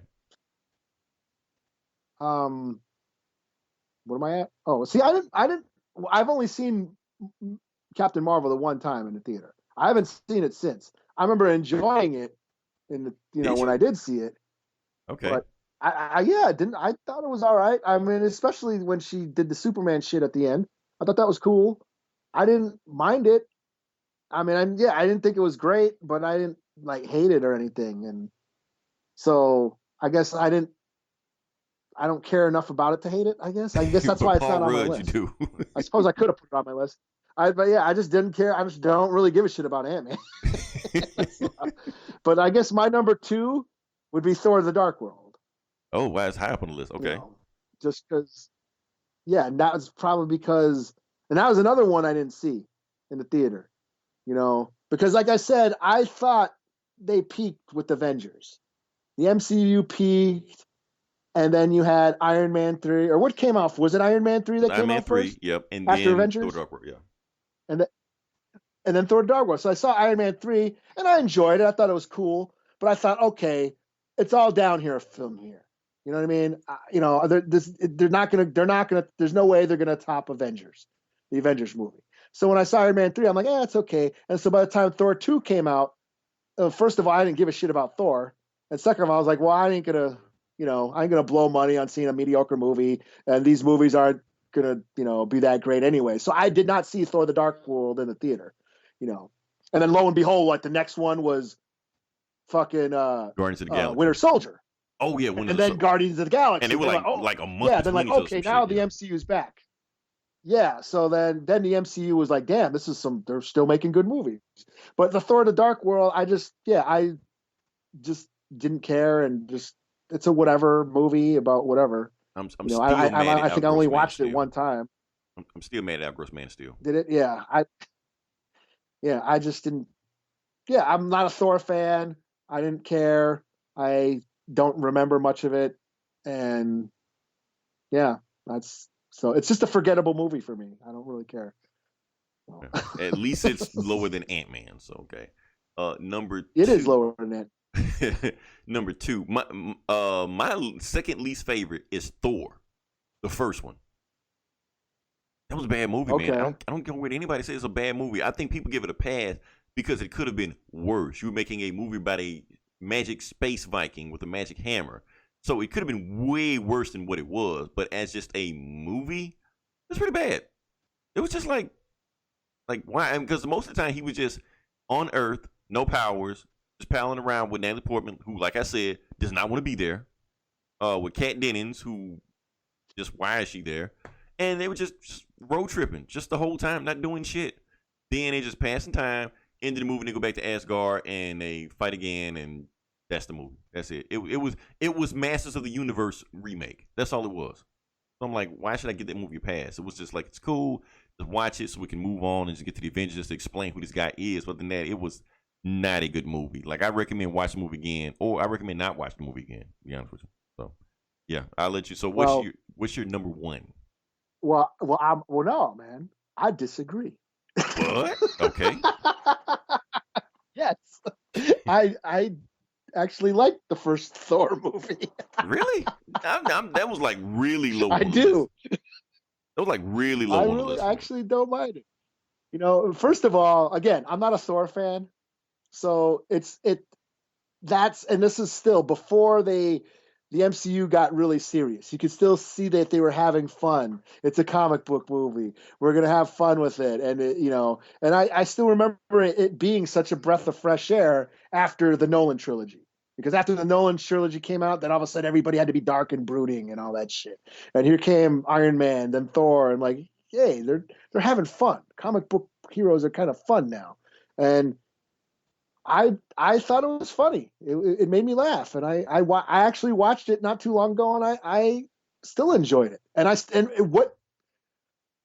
What am I at? Oh, see, I've only seen Captain Marvel the one time in the theater. I haven't seen it since. I remember enjoying it in the,
Did
when
you?
I did see it.
Okay.
But I thought it was all right. I mean, especially when she did the Superman shit at the end. I thought that was cool. I didn't mind it. I mean, I didn't think it was great, but I didn't like hate it or anything. And so I guess I don't care enough about it to hate it. I guess that's
But
why it's
Paul
not on my
Rudd,
list.
you do.
I suppose I could have put it on my list. But yeah, I just didn't care. I just don't really give a shit about Ant-Man. But I guess my number 2 would be Thor: The Dark World.
Oh, wow, it's high up on the list. Okay.
Just because, yeah, and that was probably because, and that was another one I didn't see in the theater, because like I said, I thought they peaked with Avengers. The MCU peaked, and then you had Iron Man 3, or what came out? Was it Iron Man 3 that
Iron
came
Man
out
3,
first?
yep. And
After
then
Avengers?
Thor: Dark World, yeah.
And then Thor: Dark World. So I saw Iron Man 3, and I enjoyed it. I thought it was cool, but I thought, okay, it's all down here from here. You know what I mean? They're not gonna. There's no way they're gonna top Avengers, the Avengers movie. So when I saw Iron Man 3, I'm like, it's okay. And so by the time Thor 2 came out, first of all, I didn't give a shit about Thor, and second of all, I was like, well, I ain't gonna blow money on seeing a mediocre movie, and these movies aren't gonna, be that great anyway. So I did not see Thor: The Dark World in the theater, And then lo and behold, like the next one was fucking
Guardians of the Galaxy.
Winter Soldier.
Oh yeah,
And then Guardians of the Galaxy.
and they were
They're
like a month.
yeah, they're like,
between each other,
okay,
some
now
shit,
the
yeah.
MCU's back. Yeah, so then the MCU was like, damn, they're still making good movies. But the Thor: The Dark World, I just didn't care, and just, it's a whatever movie about whatever.
I'm still mad at
I think I only
Outgross Man
watched it
Steel.
one time.
I'm still mad at Outgross Man Steel.
Did it? Yeah. I just didn't. Yeah, I'm not a Thor fan. I didn't care. I don't remember much of it, and yeah, so it's just a forgettable movie for me. I don't really care.
At least it's lower than Ant-Man. So okay. Number 2.
It is lower than that.
Number 2. My second least favorite is Thor, the first one. That was a bad movie, man.
Okay.
I don't care what anybody says it's a bad movie. I think people give it a pass because it could have been worse. You were making a movie about a magic space Viking with a magic hammer. So it could have been way worse than what it was. But as just a movie, it's pretty bad. It was just like why? Because most of the time he was just on Earth, no powers, just palling around with Natalie Portman, who, like I said, does not want to be there. With Kat Dennings, who just, why is she there? And they were just road tripping just the whole time, not doing shit. Then they just passing time. End of the movie, they go back to Asgard and they fight again, and that's the movie. That's it. It was Masters of the Universe remake. That's all it was. So I'm like, why should I get that movie a pass? It was just like, it's cool. Just watch it so we can move on and just get to the Avengers just to explain who this guy is. But than that, it was not a good movie. Like, I recommend watch the movie again, or I recommend not watch the movie again, to be honest with you. So yeah, I'll let you. So what's your number 1?
Well, no, man, I disagree.
What? Okay.
Yes, I actually liked the first Thor movie.
Really? That was like really low.
I do.
That was like really low.
I
on the
really
list.
actually don't mind it. First of all, again, I'm not a Thor fan, so and this is still before the MCU got really serious. You could still see that they were having fun. It's a comic book movie. We're gonna have fun with it, and and I still remember it being such a breath of fresh air after the Nolan trilogy. Because after the Nolan trilogy came out, then all of a sudden everybody had to be dark and brooding and all that shit. And here came Iron Man, then Thor, and like, hey, they're having fun. Comic book heroes are kind of fun now, and I thought it was funny. It made me laugh, and I actually watched it not too long ago, and I still enjoyed it. And what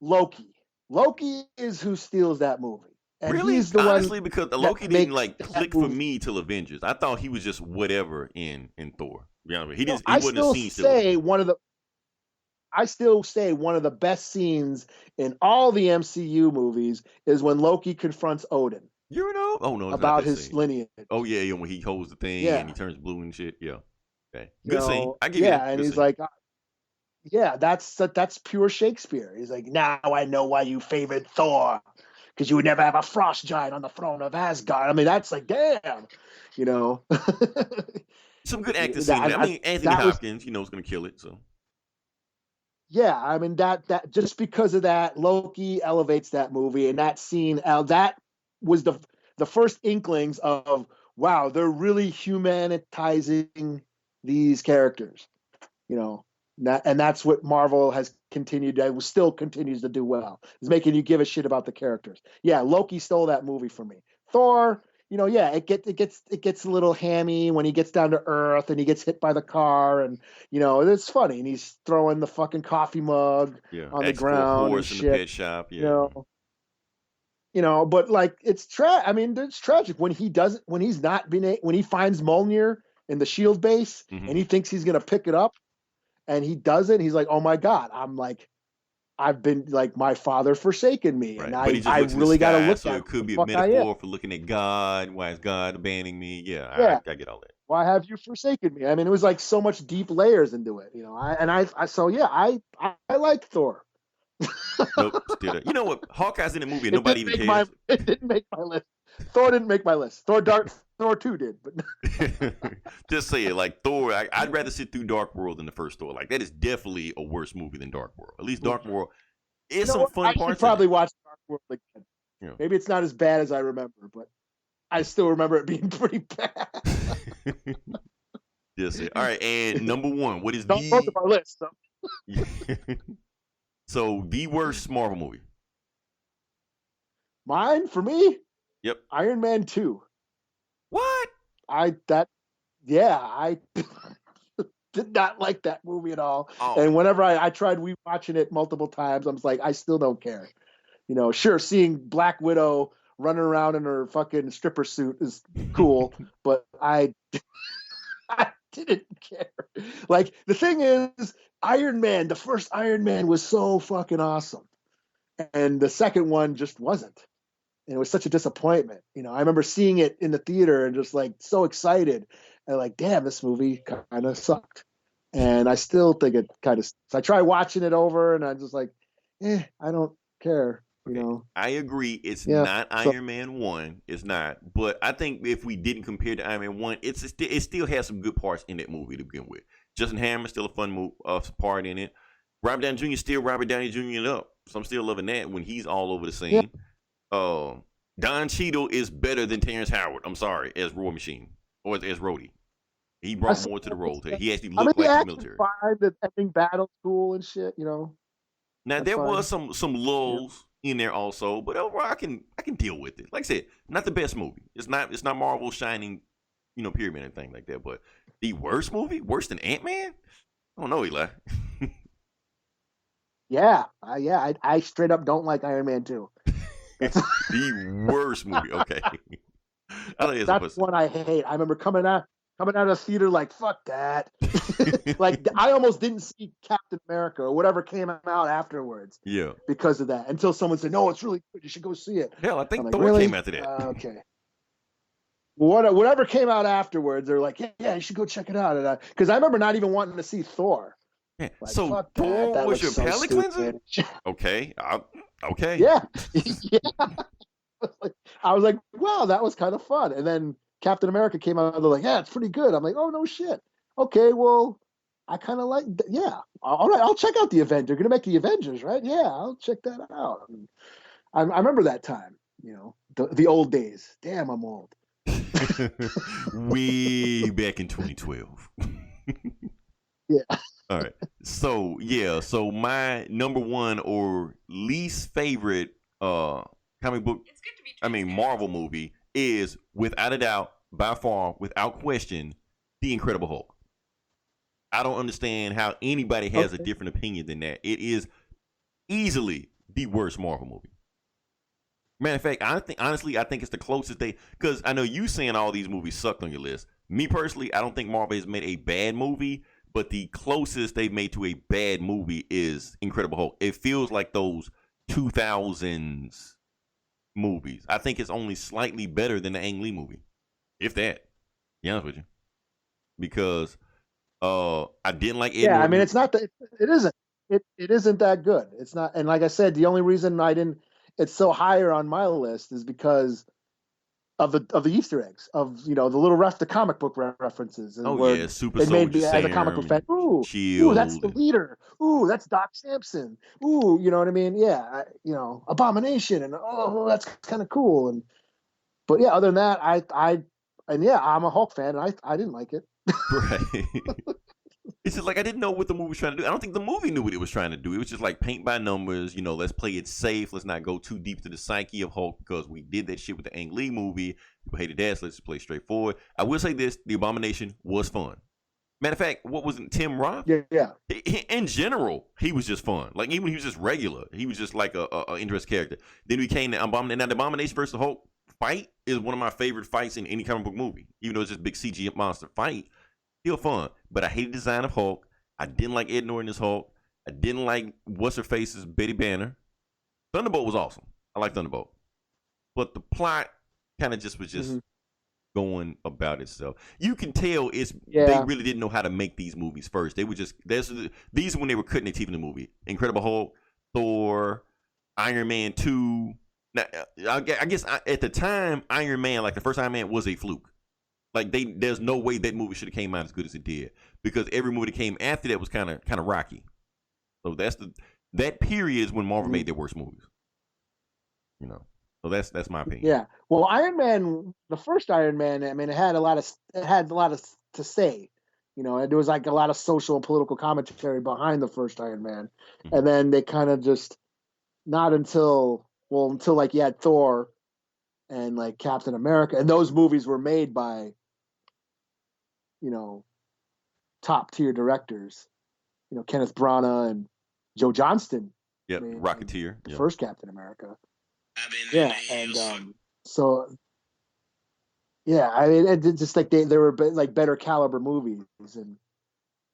Loki is who steals that movie. And
Really?
he's the
Honestly,
one
because the
that
Loki didn't
makes
like
that
click for
movie.
me till Avengers. I thought he was just whatever in Thor. To be honest with you.
Well,
He wasn't a scene stealer.
I still say one of the best scenes in all the MCU movies is when Loki confronts Odin
You know? Oh no, it's not
about
that
his
scene.
lineage.
Oh yeah, when he holds the thing and
Yeah,
he turns blue and shit. Yeah. Okay.
you
Good scene.
know,
I give you
yeah,
that.
and
Good
he's
scene.
like, yeah, that's pure Shakespeare. He's like, now I know why you favored Thor, because you would never have a frost giant on the throne of Asgard. I mean, that's like, damn, you know.
Some good acting scene. I mean, Anthony
that was,
Hopkins, is gonna kill it. So
yeah, I mean that just because of that, Loki elevates that movie, and that scene, that was the first inklings of, wow, they're really humanitizing these characters, you know. And that's what Marvel has continued, still continues to do well, is making you give a shit about the characters. Yeah, Loki stole that movie from me. Thor, yeah, it gets a little hammy when he gets down to Earth and he gets hit by the car, and it's funny, and he's throwing the fucking coffee mug
yeah,
on the
asking for a
ground and
horse in the
shit.
pet shop.
You
Yeah.
but like it's I mean, it's tragic when he doesn't, when he's not been, when he finds Mjolnir in the shield base
Mhm.
and he thinks he's gonna pick it up and he doesn't. He's like, oh my God, I've been like, my father forsaken me,
Right.
and
But he just
I
looks in
really
the
got to
sky,
look
so
at
it could
what
be
the
a
fuck I am.
metaphor for looking at God. Why is God abandoning me? Yeah,
Yeah.
I get all that.
Why have you forsaken me? I mean, it was like so much deep layers into it, I like Thor.
Nope, still there. You know what? Hawkeye's in the movie and nobody even cares.
It didn't make my list. Thor didn't make my list. Thor 2 did, but
Just say it, like Thor. I'd rather sit through Dark World than the first Thor. Like that is definitely a worse movie than Dark World. At least Dark World is some fun
I
parts.
should probably watch Dark World again.
Yeah.
Maybe it's not as bad as I remember, but I still remember it being pretty bad.
Just say, all right. And number one, what is
Don't both of our list.
So the worst Marvel movie?
Mine, for me?
Yep.
Iron Man 2.
What?
I did not like that movie at all.
Oh.
And whenever I tried rewatching it multiple times, I was like, I still don't care. Sure, seeing Black Widow running around in her fucking stripper suit is cool, but I didn't care. Like, the thing is, Iron Man, the first Iron Man was so fucking awesome. And the second one just wasn't. And it was such a disappointment. I remember seeing it in the theater and just like so excited and like, damn, this movie kind of sucked. And I still think it kind of, so I try watching it over and I'm just like, I don't care.
I agree. It's not Iron Man 1. It's not. But I think if we didn't compare to Iron Man 1, it still has some good parts in that movie to begin with. Justin Hammer's still a fun part in it. Robert Downey Jr. still Robert Downey Jr. up. So I'm still loving that when he's all over the scene. Yeah. Don Cheadle is better than Terrence Howard. I'm sorry, as Roy Machine or as Rhodey. He brought more to the role. He actually looked like the military.
Fine, the ending battle cool and shit.
Now there was some lulls in there also, but overall I can deal with it. Like I said, not the best movie. It's not Marvel's shining, pyramid and thing like that. But the worst movie, worse than Ant-Man? I don't know, Eli.
I straight up don't like Iron Man 2.
The worst movie. Okay.
That's one I hate. I remember coming out of the theater like, fuck that. Like, I almost didn't see Captain America or whatever came out afterwards.
Yeah.
Because of that. Until someone said, no, it's really good. You should go see it.
Hell, I think
like,
Thor
really?
came after that.
Okay. Whatever came out afterwards, they're like, yeah, you should go check it out. Because I remember not even wanting to see Thor.
Yeah.
Like,
So Thor was your palate cleanser? Okay. Okay.
Yeah. I was like, wow, that was kind of fun. And then Captain America came out and they're like, yeah, it's pretty good. I'm like, oh, no shit. Okay, well, I kind of like, yeah. All right, I'll check out the Avengers. They're going to make the Avengers, right? Yeah, I'll check that out. I remember that time, the old days. Damn, I'm old.
Way back in 2012.
Yeah.
All right. So my number one or least favorite comic book, Marvel movie is, without a doubt, by far, without question, The Incredible Hulk. I don't understand how anybody has a different opinion than that. It is easily the worst Marvel movie. Matter of fact, I think it's the closest because I know you saying all these movies sucked on your list. Me personally, I don't think Marvel has made a bad movie, but the closest they've made to a bad movie is Incredible Hulk. It feels like those 2000s movies. I think it's only slightly better than the Ang Lee movie, if that. To be honest with you, because I didn't like Ed
Yeah, I
Norton.
mean, it's not that it isn't. It isn't that good. It's not, and like I said, the only reason it's so higher on my list is because of the Easter eggs, of the little the comic book references. And
Oh yeah, Super
it made
Soldier
me as a comic book fan.
Shield.
Ooh, that's the leader. Ooh, that's Doc Samson. Ooh, you know what I mean? Yeah, Abomination, and that's kind of cool. But yeah, other than that, I'm a Hulk fan, and I didn't like it.
Right. It's just like I didn't know what the movie was trying to do. I don't think the movie knew what it was trying to do. It was just like paint by numbers. Let's play it safe. Let's not go too deep to the psyche of Hulk because we did that shit with the Ang Lee movie. People hated that, so let's just play straightforward. I will say this: the Abomination was fun. Matter of fact, what was it? Tim Roth?
Yeah.
In general, he was just fun. Like even when he was just regular, he was just like a interesting character. Then we came to Abomination. Now the Abomination versus Hulk fight is one of my favorite fights in any comic book movie. Even though it's just big CG monster fight. Still fun, but I hated the design of Hulk. I didn't like Ed Norton as Hulk. I didn't like what's her face's Betty Banner. Thunderbolt was awesome. I like Thunderbolt, but the plot kind of just was going about itself. You can tell they really didn't know how to make these movies first. They were just these are when they were cutting their teeth in the movie. Incredible Hulk, Thor, Iron Man 2. Now I guess at the time Iron Man, like the first Iron Man, was a fluke. Like there's no way that movie should have came out as good as it did because every movie that came after that was kind of rocky. So that period is when Marvel made their worst movies. So that's my opinion.
Yeah. Well, Iron Man, the first Iron Man, I mean, it had a lot to say. There was like a lot of social and political commentary behind the first Iron Man, and then they kind of just not until like you had Thor and like Captain America, and those movies were made by top tier directors, Kenneth Branagh and Joe Johnston.
Yep, Rocketeer.
The first Captain America. Yeah, and so yeah, I mean, it's just like they were like better caliber movies, and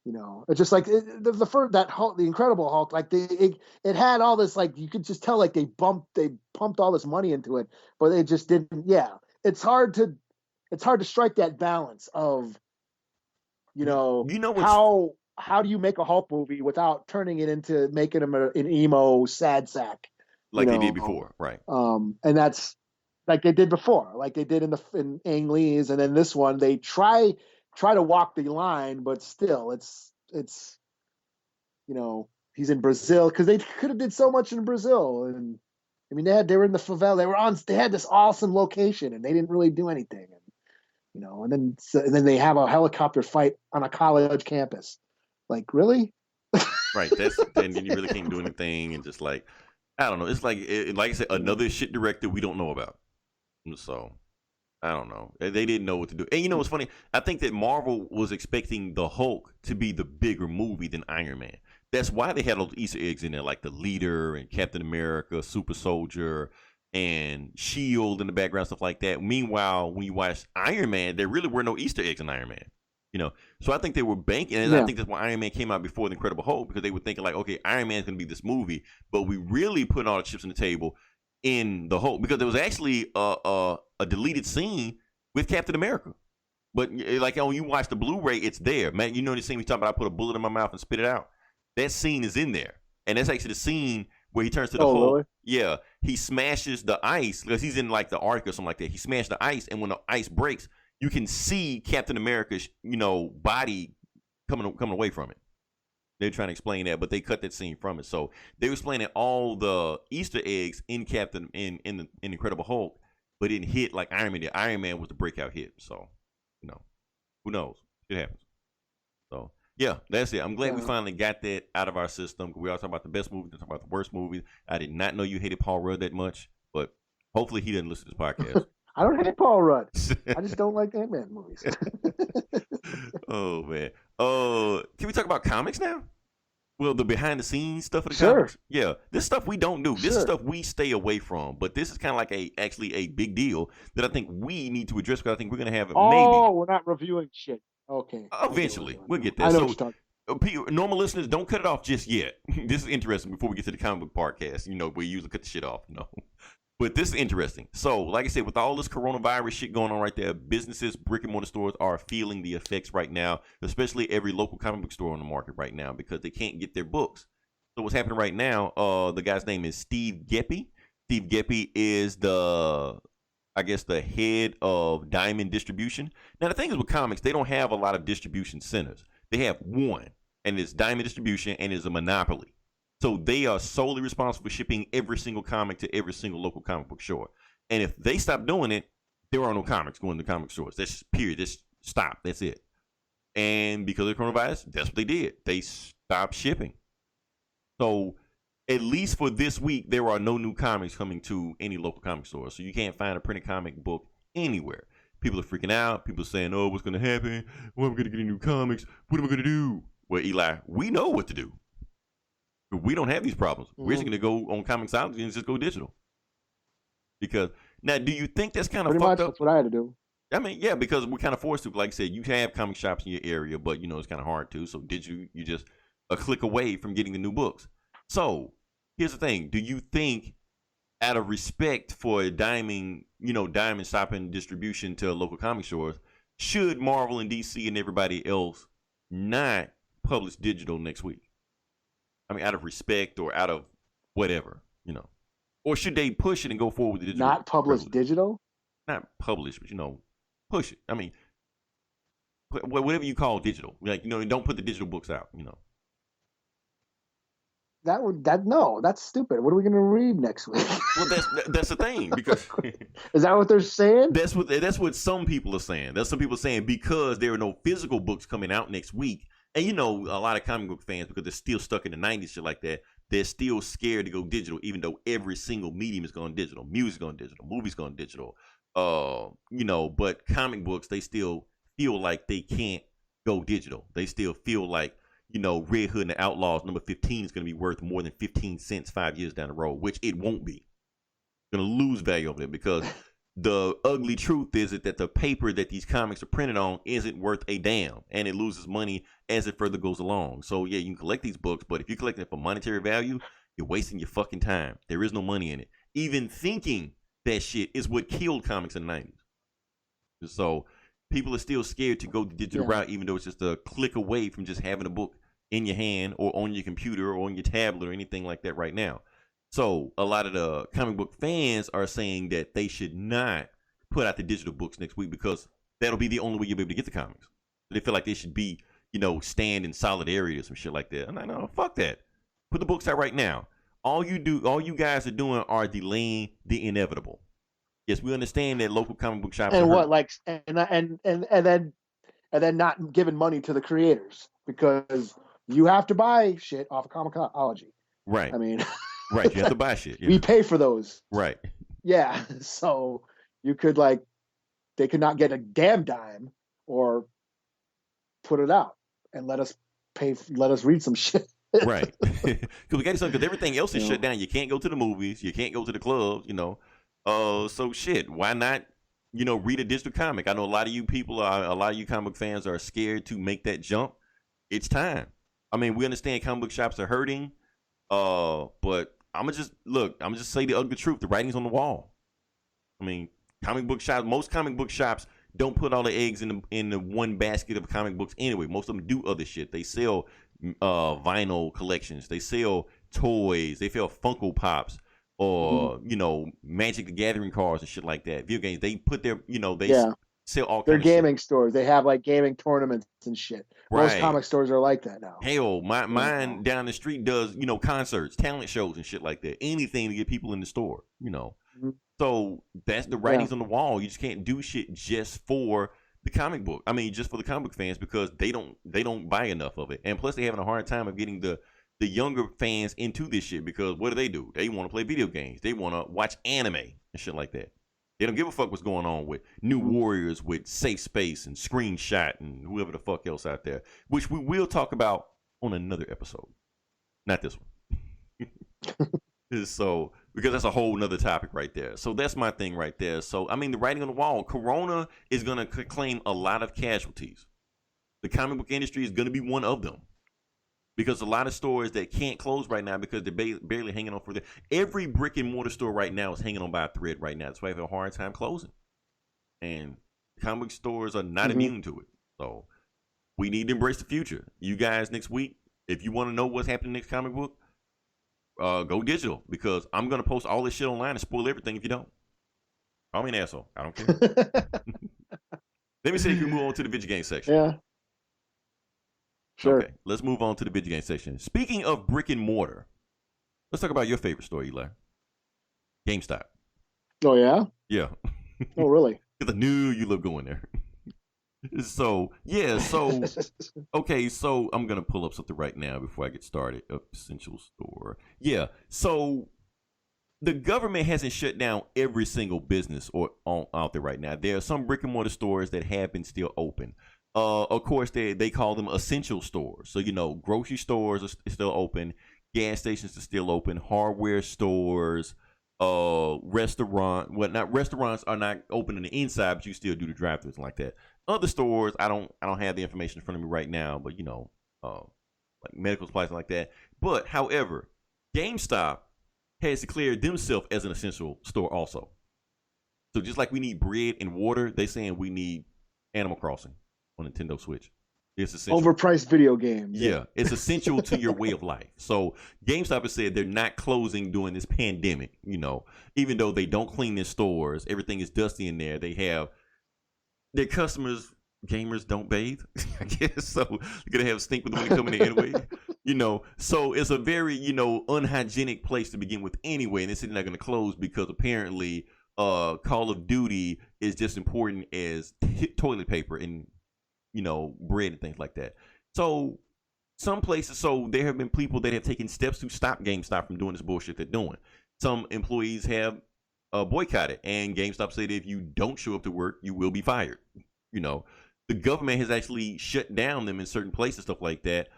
it's just like the first that Hulk, the Incredible Hulk, like it had all this, like you could just tell like they pumped all this money into it, but they just didn't. Yeah, it's hard to strike that balance of how do you make a Hulk movie without turning it into making him an emo sad sack
like they did before, right?
And that's like they did before, like they did in Ang Lee's, and then this one they try to walk the line, but still it's he's in Brazil because they could have did so much in Brazil, and I mean they were in the favela, they had this awesome location, and they didn't really do anything, and then they have a helicopter fight on a college campus, like really,
right? Then you really can't do anything, and just like I don't know, it's like I said, another shit director we don't know about, so. I don't know. They didn't know what to do. And what's funny? I think that Marvel was expecting the Hulk to be the bigger movie than Iron Man. That's why they had those Easter eggs in there, like the leader and Captain America, Super Soldier, and Shield in the background, stuff like that. Meanwhile, when you watch Iron Man, there really were no Easter eggs in Iron Man. So I think they were banking, and I think that's why Iron Man came out before the Incredible Hulk, because they were thinking like, okay, Iron Man's going to be this movie, but we really put all the chips on the table in the Hulk, because there was actually a deleted scene with Captain America, but like when you watch the Blu-ray, it's there, man. The scene we talking about, I put a bullet in my mouth and spit it out. That scene is in there, and that's actually the scene where he turns to the Hulk.
Really?
Yeah, he smashes the ice because he's in like the Arctic or something like that. He smashed the ice, and when the ice breaks, you can see Captain America's body coming away from it. They're trying to explain that, but they cut that scene from it. So they were explaining all the Easter eggs in in Incredible Hulk, but it didn't hit like Iron Man did. Iron Man was the breakout hit. So, who knows? It happens. So yeah, that's it. I'm glad we finally got that out of our system. We all talk about the best movies, talk about the worst movies. I did not know you hated Paul Rudd that much, but hopefully he didn't listen to this podcast.
I don't hate Paul Rudd. I just don't like Ant-Man movies.
Oh man. Can we talk about comics now? Well, the behind the scenes stuff of the
Sure.
comics, yeah, this stuff we don't do. This is
Sure.
stuff we stay away from. But this is kind of like actually a big deal that I think we need to address because I think we're gonna have
Oh, we're not reviewing shit. Okay.
eventually we'll get
I
there.
know
So
what you're
normal listeners, don't cut it off just yet. This is interesting before we get to the comic book podcast. We usually cut the shit off, But this is interesting. So, like I said, with all this coronavirus shit going on right there, businesses, brick and mortar stores are feeling the effects right now, especially every local comic book store on the market right now because they can't get their books. So what's happening right now, the guy's name is Steve Geppi. Steve Geppi is the head of Diamond Distribution. Now, the thing is with comics, they don't have a lot of distribution centers. They have one, and it's Diamond Distribution, and it's a monopoly. So they are solely responsible for shipping every single comic to every single local comic book store. And if they stop doing it, there are no comics going to comic stores. That's period. Just stop. That's it. And because of the coronavirus, that's what they did. They stopped shipping. So at least for this week, there are no new comics coming to any local comic store. So you can't find a printed comic book anywhere. People are freaking out. People are saying, oh, what's going to happen? When am I going to get any new comics? What am I going to do? Well, Eli, we know what to do. We don't have these problems. We're just going to go on Comixology and just go digital. Because now, do you think that's kind of
Pretty
fucked
much
up?
that's what I had to do.
I mean, yeah, because we're kind of forced to. Like I said, you have comic shops in your area, but it's kind of hard to. So digital, you just a click away from getting the new books. So here's the thing: do you think, out of respect for Diamond stopping distribution to local comic stores, should Marvel and DC and everybody else not publish digital next week? I mean, out of respect or out of whatever, or should they push it and go forward with the digital?
Not publish digital?
Not publish, but push it. I mean, whatever you call digital, like don't put the digital books out.
That's stupid. What are we going to read next week?
Well, that's the thing because
is that what they're saying?
That's what some people are saying. That's some people saying because there are no physical books coming out next week, and a lot of comic book fans because they're still stuck in the '90s, shit like that. They're still scared to go digital, even though every single medium is going digital. Music's going digital, movies going digital. But comic books, they still feel like they can't go digital. They still feel like, Red Hood and the Outlaws number 15 is going to be worth more than 15 cents 5 years down the road, which it won't be. It's going to lose value over it because the ugly truth is that the paper that these comics are printed on isn't worth a damn, and it loses money as it further goes along. So, yeah, you can collect these books, but if you're collecting it for monetary value, you're wasting your fucking time. There is no money in it. Even thinking that shit is what killed comics in the 90s. So people are still scared to go the digital route, even though it's just a click away from just having a book in your hand or on your computer or on your tablet or anything like that right now. So a lot of the comic book fans are saying that they should not put out the digital books next week because that'll be the only way you'll be able to get the comics. They feel like they should be, stand in solid areas or some shit like that. I'm like, no, fuck that. Put the books out right now. All you guys are doing are delaying the inevitable. Yes, we understand that local comic book shops
and
are
what and then not giving money to the creators because you have to buy shit off of Comixology.
Right.
I mean,
right. You have to buy shit. Yeah.
We pay for those.
Right.
Yeah. So you could they could not get a damn dime or put it out and let us read some shit.
Right. Because we got to because everything else is shut down. You can't go to the movies. You can't go to the clubs. So shit. Why not? Read a digital comic. I know a lot of you comic fans are scared to make that jump. It's time. I mean, we understand comic book shops are hurting. But I'm gonna just say the ugly truth. The writing's on the wall. I mean, most comic book shops don't put all the eggs in the one basket of comic books anyway. Most of them do other shit. They sell vinyl collections. They sell toys. They sell Funko Pops or Magic the Gathering cards and shit like that. Video games. They put their sell all.
They're
kinds
gaming
of shit.
stores. They have gaming tournaments and shit.
Right.
Most comic stores are like that now.
Hell, mine down the street does concerts, talent shows, and shit like that. Anything to get people in the store.
Mm-hmm.
So that's the writings on the wall. You just can't do shit just for the comic book. I mean, just for the comic book fans because they don't buy enough of it, and plus they're having a hard time of getting the younger fans into this shit because what do? They want to play video games. They want to watch anime and shit like that. They don't give a fuck what's going on with New Warriors, with Safe Space and Screenshot and whoever the fuck else out there, which we will talk about on another episode. Not this one. So, because that's a whole nother topic right there. So that's my thing right there. So, I mean, the writing on the wall, Corona is going to claim a lot of casualties. The comic book industry is going to be one of them. Because a lot of stores that can't close right now because they're barely hanging on for the. Every brick and mortar store right now is hanging on by a thread right now. That's why they have a hard time closing. And comic book stores are not immune to it. So we need to embrace the future. You guys, next week, if you want to know what's happening next comic book, go digital, because I'm going to post all this shit online and spoil everything if you don't. Call me an asshole. I don't care. Let me see if we move on to the video game section.
Yeah. Sure.
Okay, let's move on to the video game section. Speaking of brick and mortar, let's talk about your favorite store, Eli. GameStop.
Oh, yeah?
Yeah.
Oh, really?
Because I knew you love going there. So, yeah, so, okay, so I'm going to pull up something right now before I get started. Essential store. Yeah, so the government hasn't shut down every single business out there right now. There are some brick and mortar stores that have been still open. Of course, they call them essential stores. So, you know, grocery stores are still open. Gas stations are still open. Hardware stores, restaurants are not open on the inside, but you still do the drive-thrus like that. Other stores, I don't have the information in front of me right now, but, you know, like medical supplies and like that. But, however, GameStop has declared themselves as an essential store also. So just like we need bread and water, they saying we need Animal Crossing on Nintendo Switch. It's essential.
Overpriced video games.
Yeah, it's essential to your way of life. So GameStop has said they're not closing during this pandemic, you know, even though they don't clean their stores, everything is dusty in there. They have their customers, gamers don't bathe, I guess. So you're going to have stink with them when they come in there anyway, you know. So it's a very, you know, unhygienic place to begin with anyway. And they said they're not going to close because apparently Call of Duty is just important as toilet paper and, you know, bread and things like that. So some places, so there have been people that have taken steps to stop GameStop from doing this bullshit they're doing. Some employees have boycotted, and GameStop said if you don't show up to work, you will be fired. You know, the government has actually shut down them in certain places, stuff like that.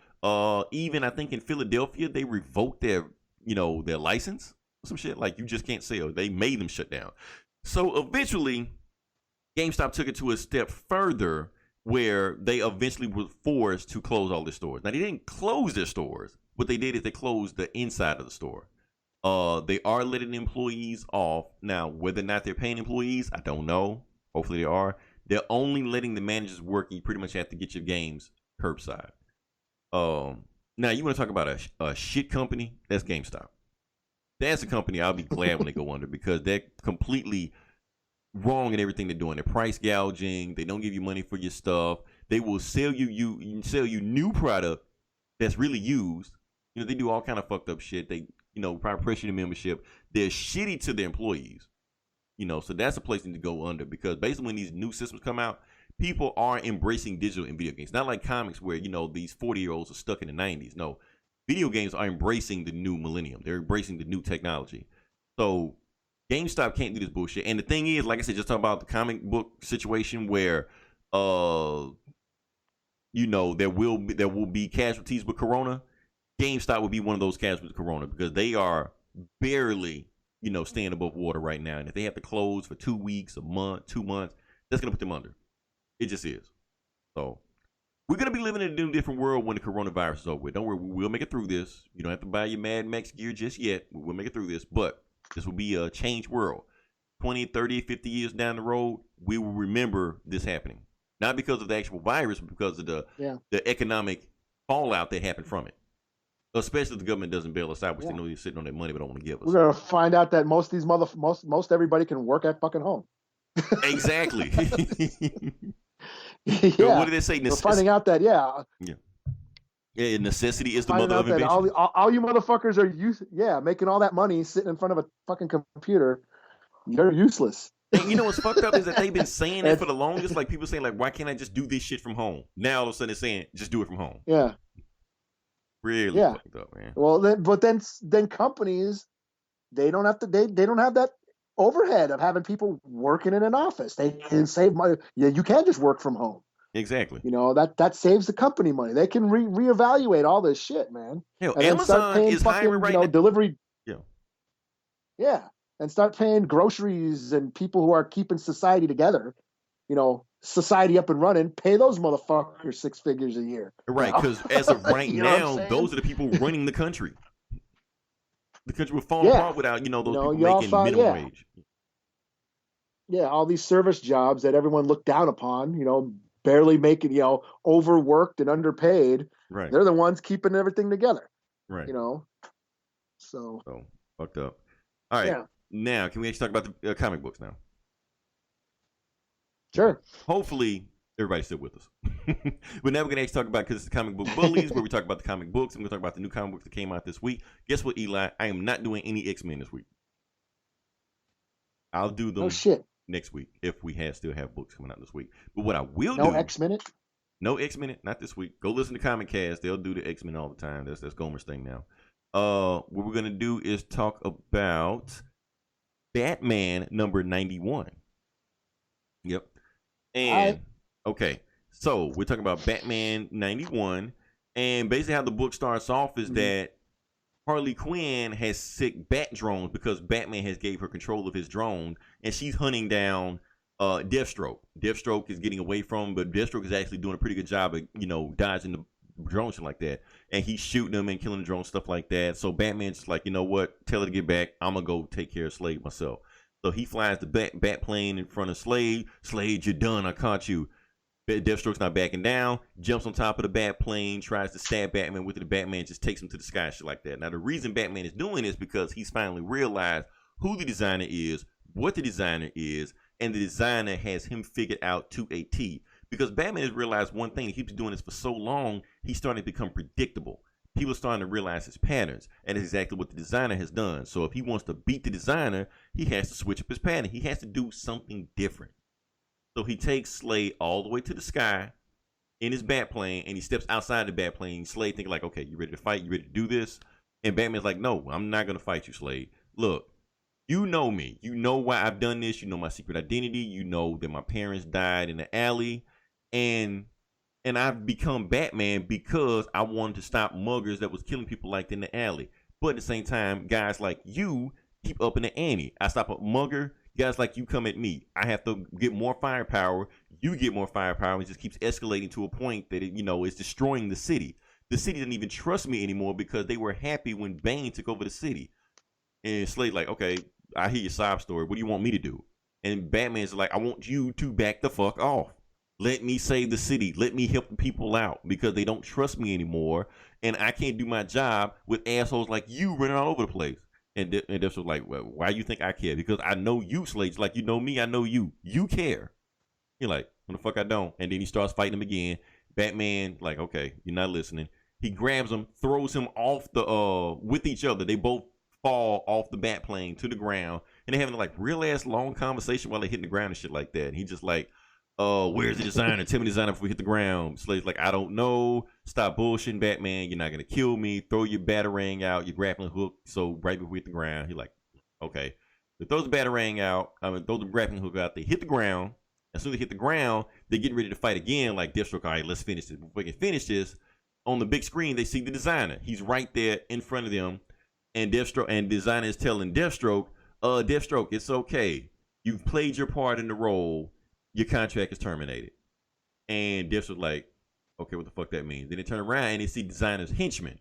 Even I think in Philadelphia, they revoked their, you know, their license or some shit. Like, you just can't sell. They made them shut down. So eventually, GameStop took it to a step further, where they eventually were forced to close all their stores. Now, they didn't close their stores. What they did is they closed the inside of the store. They are letting employees off. Now, whether or not they're paying employees, I don't know. Hopefully they are. They're only letting the managers work, and you pretty much have to get your games curbside. Now, you want to talk about a shit company? That's GameStop. That's a company I'll be glad when they go under, because they're completely wrong in everything they're doing. They're price gouging. They don't give you money for your stuff. They will sell you new product that's really used. You know, they do all kind of fucked up shit. They, you know, probably pressure the membership. They're shitty to their employees. You know, so that's a place they need to go under, because basically when these new systems come out, people are embracing digital in video games. Not like comics where, you know, these 40-year-olds are stuck in the 90s. No, video games are embracing the new millennium. They're embracing the new technology. So GameStop can't do this bullshit. And the thing is, like I said, just talking about the comic book situation where, you know, there will be casualties with Corona. GameStop would be one of those casualties with Corona, because they are barely, you know, staying above water right now. And if they have to close for 2 weeks, a month, 2 months, that's going to put them under. It just is. So we're going to be living in a new, different world when the coronavirus is over with. Don't worry, we'll make it through this. You don't have to buy your Mad Max gear just yet. We'll make it through this. But this will be a changed world. 20, 30, 50 years down the road, we will remember this happening. Not because of the actual virus, but because of the economic fallout that happened from it. Especially if the government doesn't bail us out, which they know they're sitting on their money but don't want to give us.
We're gonna find out that most of these most everybody can work at fucking home.
Exactly.
Yeah.
What did they say?
We're finding out that
necessity is the mother of invention.
All you motherfuckers are making all that money sitting in front of a fucking computer. You're useless.
And you know what's fucked up is that they've been saying it for the longest. Like, people saying, like, why can't I just do this shit from home? Now all of a sudden they're saying, just do it from home.
Yeah.
Really fucked up, man.
Well, then companies, they don't have that overhead of having people working in an office. They can save money. Yeah, you can just work from home.
Exactly.
You know, that saves the company money. They can reevaluate all this shit, man.
Hell,
And then start
Amazon
paying
is
fucking,
hiring right
you know,
now.
delivery.
Yeah.
Yeah. And start paying groceries and people who are keeping society together, you know, society up and running, pay those motherfuckers 6 figures a year.
Right, because as of right
You know what I'm
now,
saying?
those are the people running the country. The country would fall
Yeah.
apart without, you know, those
You know,
people
y'all
making
thought-
minimum
yeah.
wage.
Yeah, all these service jobs that everyone looked down upon, you know, barely making, you know, overworked and underpaid.
Right.
They're the ones keeping everything together.
Right.
You know. So
Fucked up. All right.
Yeah.
Now, can we actually talk about the comic books now?
Sure.
Hopefully, everybody's still with us. But now we're going to actually talk about, because it's the Comic Book Bullies, where we talk about the comic books. I'm going to talk about the new comic books that came out this week. Guess what, Eli? I am not doing any X-Men this week. I'll do them
Oh shit.
next week if we still have books coming out this week. But what I will
No
do...
X-Men.
No X-Men, not this week. Go listen to Comic Cast. They'll do the X-Men all the time. That's Gomer's thing now. What we're going to do is talk about Batman number 91. Yep. And, okay, so we're talking about Batman 91. And basically how the book starts off is that Harley Quinn has sick bat drones because Batman has gave her control of his drone. And she's hunting down Deathstroke. Deathstroke is getting away from him, but Deathstroke is actually doing a pretty good job of, you know, dodging the drones and like that. And he's shooting them and killing the drones, stuff like that. So Batman's just like, you know what? Tell her to get back. I'm going to go take care of Slade myself. So he flies the bat plane in front of Slade. Slade, you're done. I caught you. Deathstroke's not backing down. Jumps on top of the bat plane. Tries to stab Batman with it. The Batman just takes him to the sky, shit like that. Now, the reason Batman is doing this because he's finally realized who the designer is, what the designer is, and the designer has him figured out to a T. Because Batman has realized one thing. He keeps doing this for so long, he's starting to become predictable. People are starting to realize his patterns. And it's exactly what the designer has done. So if he wants to beat the designer, he has to switch up his pattern. He has to do something different. So he takes Slade all the way to the sky in his bat plane, and he steps outside the bat plane. Slade thinking like, okay, you ready to fight? You ready to do this? And Batman's like, no, I'm not going to fight you, Slade. Look, you know me. You know why I've done this. You know my secret identity. You know that my parents died in the alley. And I've become Batman because I wanted to stop muggers that was killing people like in the alley. But at the same time, guys like you keep upping the ante. I stop a mugger. Guys like you come at me. I have to get more firepower. You get more firepower. It just keeps escalating to a point that it, you know, is destroying the city. The city doesn't even trust me anymore because they were happy when Bane took over the city. And Slade like, okay, I hear your sob story. What do you want me to do? And Batman's like, I want you to back the fuck off. Let me save the city. Let me help the people out because they don't trust me anymore. And I can't do my job with assholes like you running all over the place. And this was like, well, why you think I care? Because I know you, Slade. Like, you know me, I know you. You care. You're like, when the fuck I don't? And then he starts fighting him again. Batman, like, okay, you're not listening. He grabs him, throws him off the, with each other. They both fall off the bat plane to the ground. And they're having like real ass long conversation while they're hitting the ground and shit like that. And he just like, where's the designer? Tell me the designer before we hit the ground. Slade's like, I don't know. Stop bullshitting, Batman. You're not going to kill me. Throw your batarang out, your grappling hook. So right before we hit the ground, he's like, okay. They throws the batarang out. Throw the grappling hook out. They hit the ground. As soon as they hit the ground, they're getting ready to fight again. Like Deathstroke, all right, let's finish this. Before we can finish this, on the big screen, they see the designer. He's right there in front of them. And Deathstroke and designer is telling Deathstroke, Deathstroke, it's okay. You've played your part in the role. Your contract is terminated. And Deathstroke like, okay, what the fuck that means? Then they turn around and they see designer's henchmen.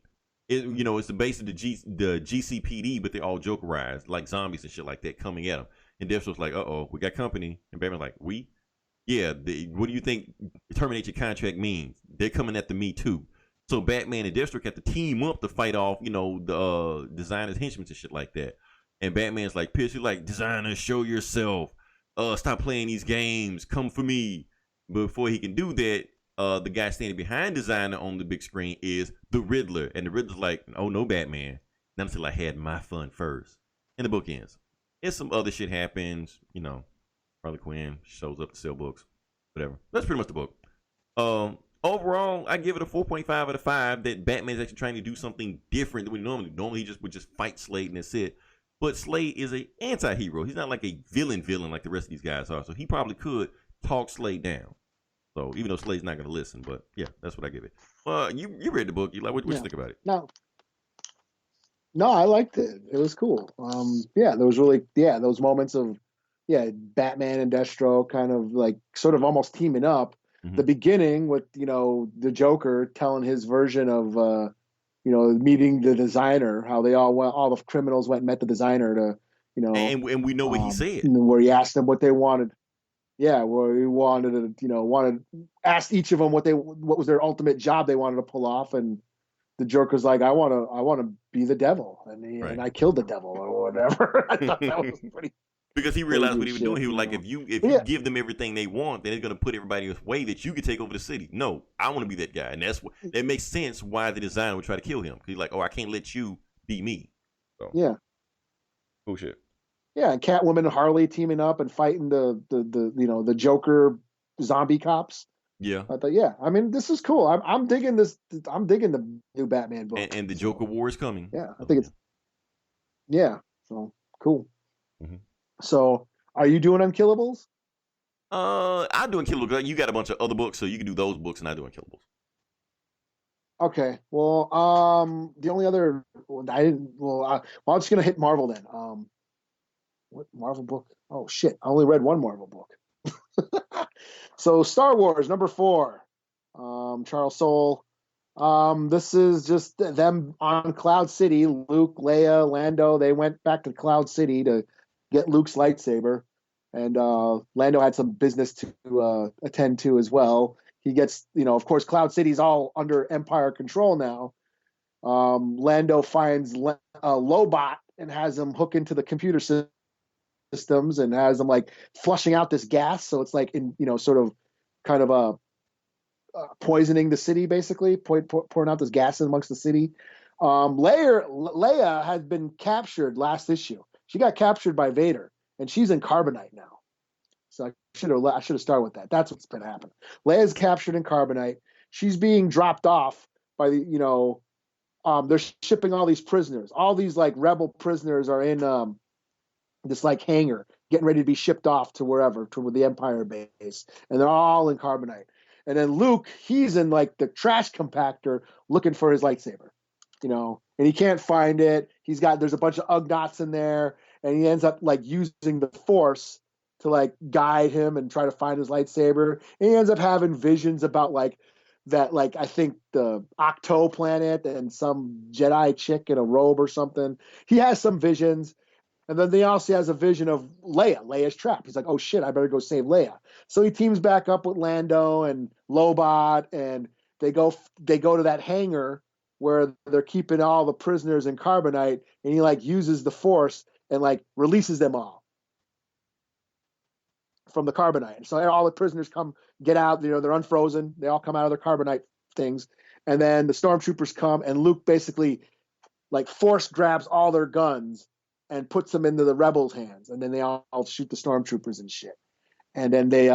It's the base of the GCPD, but they're all jokerized, like zombies and shit like that coming at them. And Deathstroke's like, uh-oh, we got company. And Batman's like, we? Yeah, what do you think terminate your contract means? They're coming after me too. So Batman and Deathstroke have to team up to fight off, the designer's henchmen and shit like that. And Batman's like pissed. He's like, designer, show yourself. Stop playing these games. Come for me. Before he can do that, the guy standing behind designer on the big screen is the Riddler. And the Riddler's like, oh no, Batman. Not until I had my fun first. And the book ends. And some other shit happens. Harley Quinn shows up to sell books. Whatever. That's pretty much the book. Overall, I give it a 4.5 out of 5 that Batman's actually trying to do something different than we normally he would just fight Slade and that's it. But Slade is an anti-hero. He's not like a villain like the rest of these guys are. So he probably could talk Slade down. So even though Slade's not going to listen, but yeah, that's what I give it. You read the book. You like what you think about it?
No, I liked it. It was cool. Yeah, there was really those moments of Batman and Deathstroke kind of like sort of almost teaming up.
Mhm.
The beginning with the Joker telling his version of meeting the designer, how they all the criminals went and met the designer to
and we know what he said.
where he asked them what they wanted. Yeah, where he wanted to asked each of them what was their ultimate job they wanted to pull off, and the Joker's like, I want to be the devil, and I killed the devil or whatever. I thought that was pretty.
Because he realized what he was doing. He was like, if you give them everything they want, then it's going to put everybody in a way that you could take over the city. No, I want to be that guy. And that makes sense why the designer would try to kill him. He's like, I can't let you be me. So,
yeah.
Cool shit.
Yeah, and Catwoman and Harley teaming up and fighting the Joker zombie cops.
Yeah.
I thought, I mean, this is cool. I'm digging this. I'm digging the new Batman book.
And the Joker War is coming.
Yeah, I think so cool.
Mm-hmm.
So, are you doing Unkillables?
I do Unkillables. You got a bunch of other books, so you can do those books, and I do Unkillables.
Okay. Well, the only other I didn't. Well, I'm just gonna hit Marvel then. What Marvel book? Oh shit! I only read one Marvel book. So, Star Wars #4. Charles Soule. This is just them on Cloud City. Luke, Leia, Lando. They went back to Cloud City to get Luke's lightsaber, and Lando had some business to attend to as well. He gets, of course, Cloud City's all under Empire control now. Lando finds Lobot and has him hook into the computer systems and has them like flushing out this gas. So it's like sort of kind of poisoning the city, basically pouring out this gas amongst the city. Leia had been captured last issue. She got captured by Vader, and she's in carbonite now. So I should have started with that. That's what's been happening. Leia's captured in carbonite. She's being dropped off by they're shipping all these prisoners. All these like rebel prisoners are in this like hangar, getting ready to be shipped off to wherever, to the Empire base, and they're all in carbonite. And then Luke, he's in like the trash compactor looking for his lightsaber, and he can't find it. There's a bunch of Ugnaughts in there, and he ends up like using the Force to like guide him and try to find his lightsaber. And he ends up having visions about like that, like I think the Octo planet and some Jedi chick in a robe or something. He has some visions. And then he also has a vision of Leia. Leia's trapped. He's like, oh shit, I better go save Leia. So he teams back up with Lando and Lobot, and they go to that hangar where they're keeping all the prisoners in carbonite, and he like uses the Force and like releases them all from the carbonite. So all the prisoners get out, they're unfrozen. They all come out of their carbonite things. And then the stormtroopers come, and Luke basically like Force grabs all their guns and puts them into the rebels' hands, and then they all shoot the stormtroopers and shit. And then he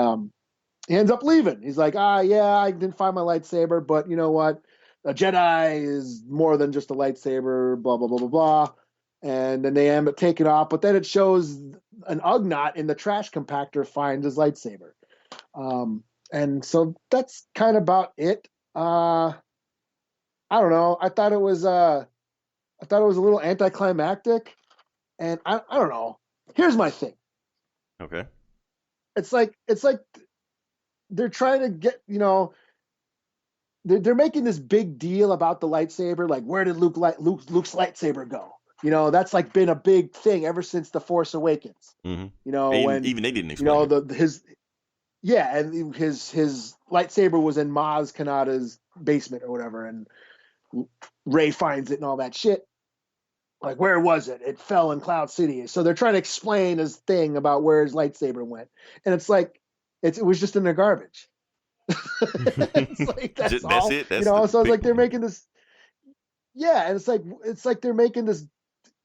ends up leaving. He's like, I didn't find my lightsaber, but you know what? A Jedi is more than just a lightsaber, blah, blah, blah, blah, blah. And then they end up taking off, but then it shows an Ugnaught in the trash compactor finds his lightsaber. And so that's kind of about it. I don't know. I thought it was a little anticlimactic. And I don't know. Here's my thing.
Okay.
It's like they're trying to get, they're making this big deal about the lightsaber. Like, where did Luke's lightsaber go? That's like been a big thing ever since The Force Awakens.
Mm-hmm. When even they didn't explain
and his lightsaber was in Maz Kanata's basement or whatever, and Rey finds it and all that shit. Like, where was it? It fell in Cloud City. So they're trying to explain his thing about where his lightsaber went. And it's like, it was just in the garbage. It's like, that's it. So it's like they're making this. Yeah. And it's like they're making this,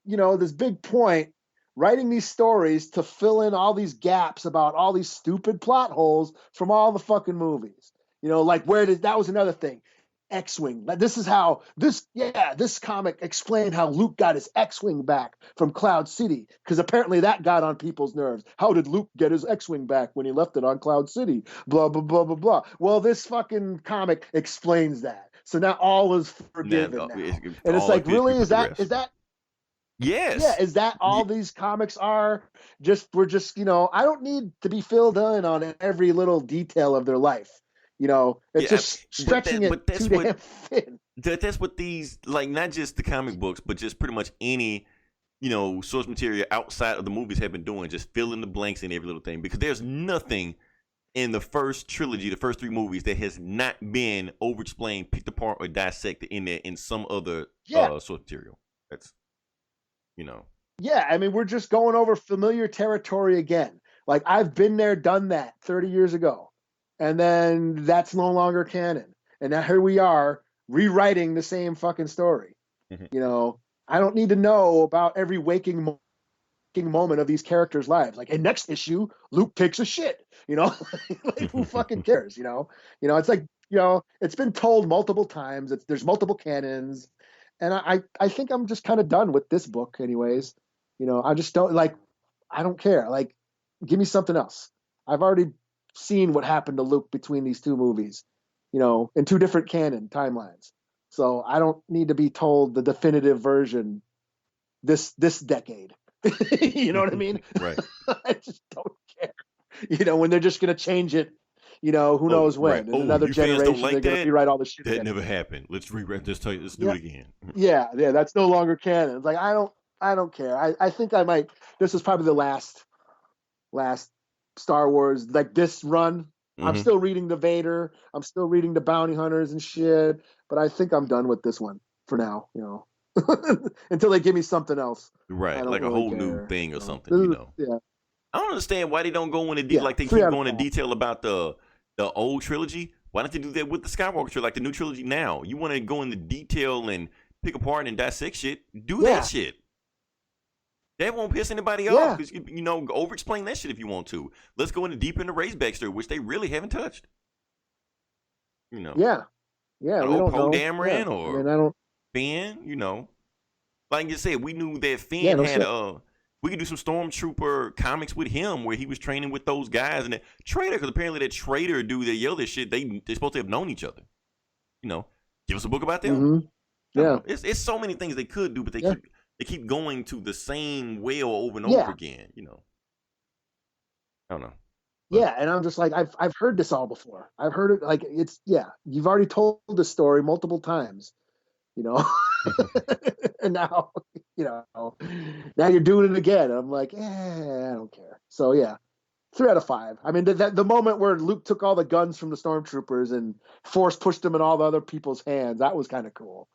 this big point, writing these stories to fill in all these gaps about all these stupid plot holes from all the fucking movies. Like that was another thing. X-Wing. This is how this comic explained how Luke got his X-Wing back from Cloud City, because apparently that got on people's nerves. How did Luke get his X-Wing back when he left it on Cloud City? Blah, blah, blah, blah, blah. Well, this fucking comic explains that. So now all is forgiven now. And it's like, really? Is that
yes.
Yeah, is that all these comics are? We're just, I don't need to be filled in on every little detail of their life. It's just stretching it too damn thin.
That's what these, like, not just the comic books, but just pretty much any, source material outside of the movies have been doing, just fill in the blanks in every little thing. Because there's nothing in the first trilogy, the first three movies, that has not been over-explained, picked apart, or dissected in there in some other source material. That's,
Yeah, I mean, we're just going over familiar territory again. Like, I've been there, done that 30 years ago. And then that's no longer canon. And now here we are rewriting the same fucking story.
Mm-hmm.
I don't need to know about every waking moment of these characters' lives. Like, in next issue, Luke takes a shit. Like, who fucking cares? It's like, it's been told multiple times. There's multiple canons. And I think I'm just kind of done with this book anyways. I just don't, like, I don't care. Like, give me something else. I've already seen what happened to Luke between these two movies, in two different canon timelines. So I don't need to be told the definitive version this decade. You know what I mean?
Right.
I just don't care. When they're just going to change it, who knows when.
Right.
In another generation, they're going to rewrite all the shit.
That never happened. Let's rewrite this. Let's do it again.
Yeah, that's no longer canon. It's like, I don't care. I think I might. This is probably the last Star Wars, like, this run.
Mm-hmm.
I'm still reading the Vader. I'm still reading the Bounty Hunters and shit. But I think I'm done with this one for now. Until they give me something else.
Right, like really a whole new thing or something.
Yeah.
I don't understand why they don't go into detail. Like, they keep going in detail about the old trilogy. Why don't they do that with the Skywalker trilogy, like the new trilogy now? You want to go into detail and pick apart and dissect shit? Do that shit. That won't piss anybody off, because over-explain that shit if you want to. Let's go into deep into Ray's backstory, which they really haven't touched.
Yeah. We don't
Poe
know.
Dameron or
I don't.
Finn. Like you said, we knew that Finn had we could do some Stormtrooper comics with him where he was training with those guys and that traitor, because apparently that traitor dude that yelled that shit, they're supposed to have known each other. Give us a book about them.
Mm-hmm. Yeah,
it's so many things they could do, but they keep going to the same well over and over again. I don't know.
Yeah, and I'm just like, I've heard this all before. I've heard it, like, you've already told the story multiple times, and now you're doing it again. I'm like, I don't care. So 3 out of 5. I mean, the moment where Luke took all the guns from the stormtroopers and force pushed them in all the other people's hands, that was kind of cool.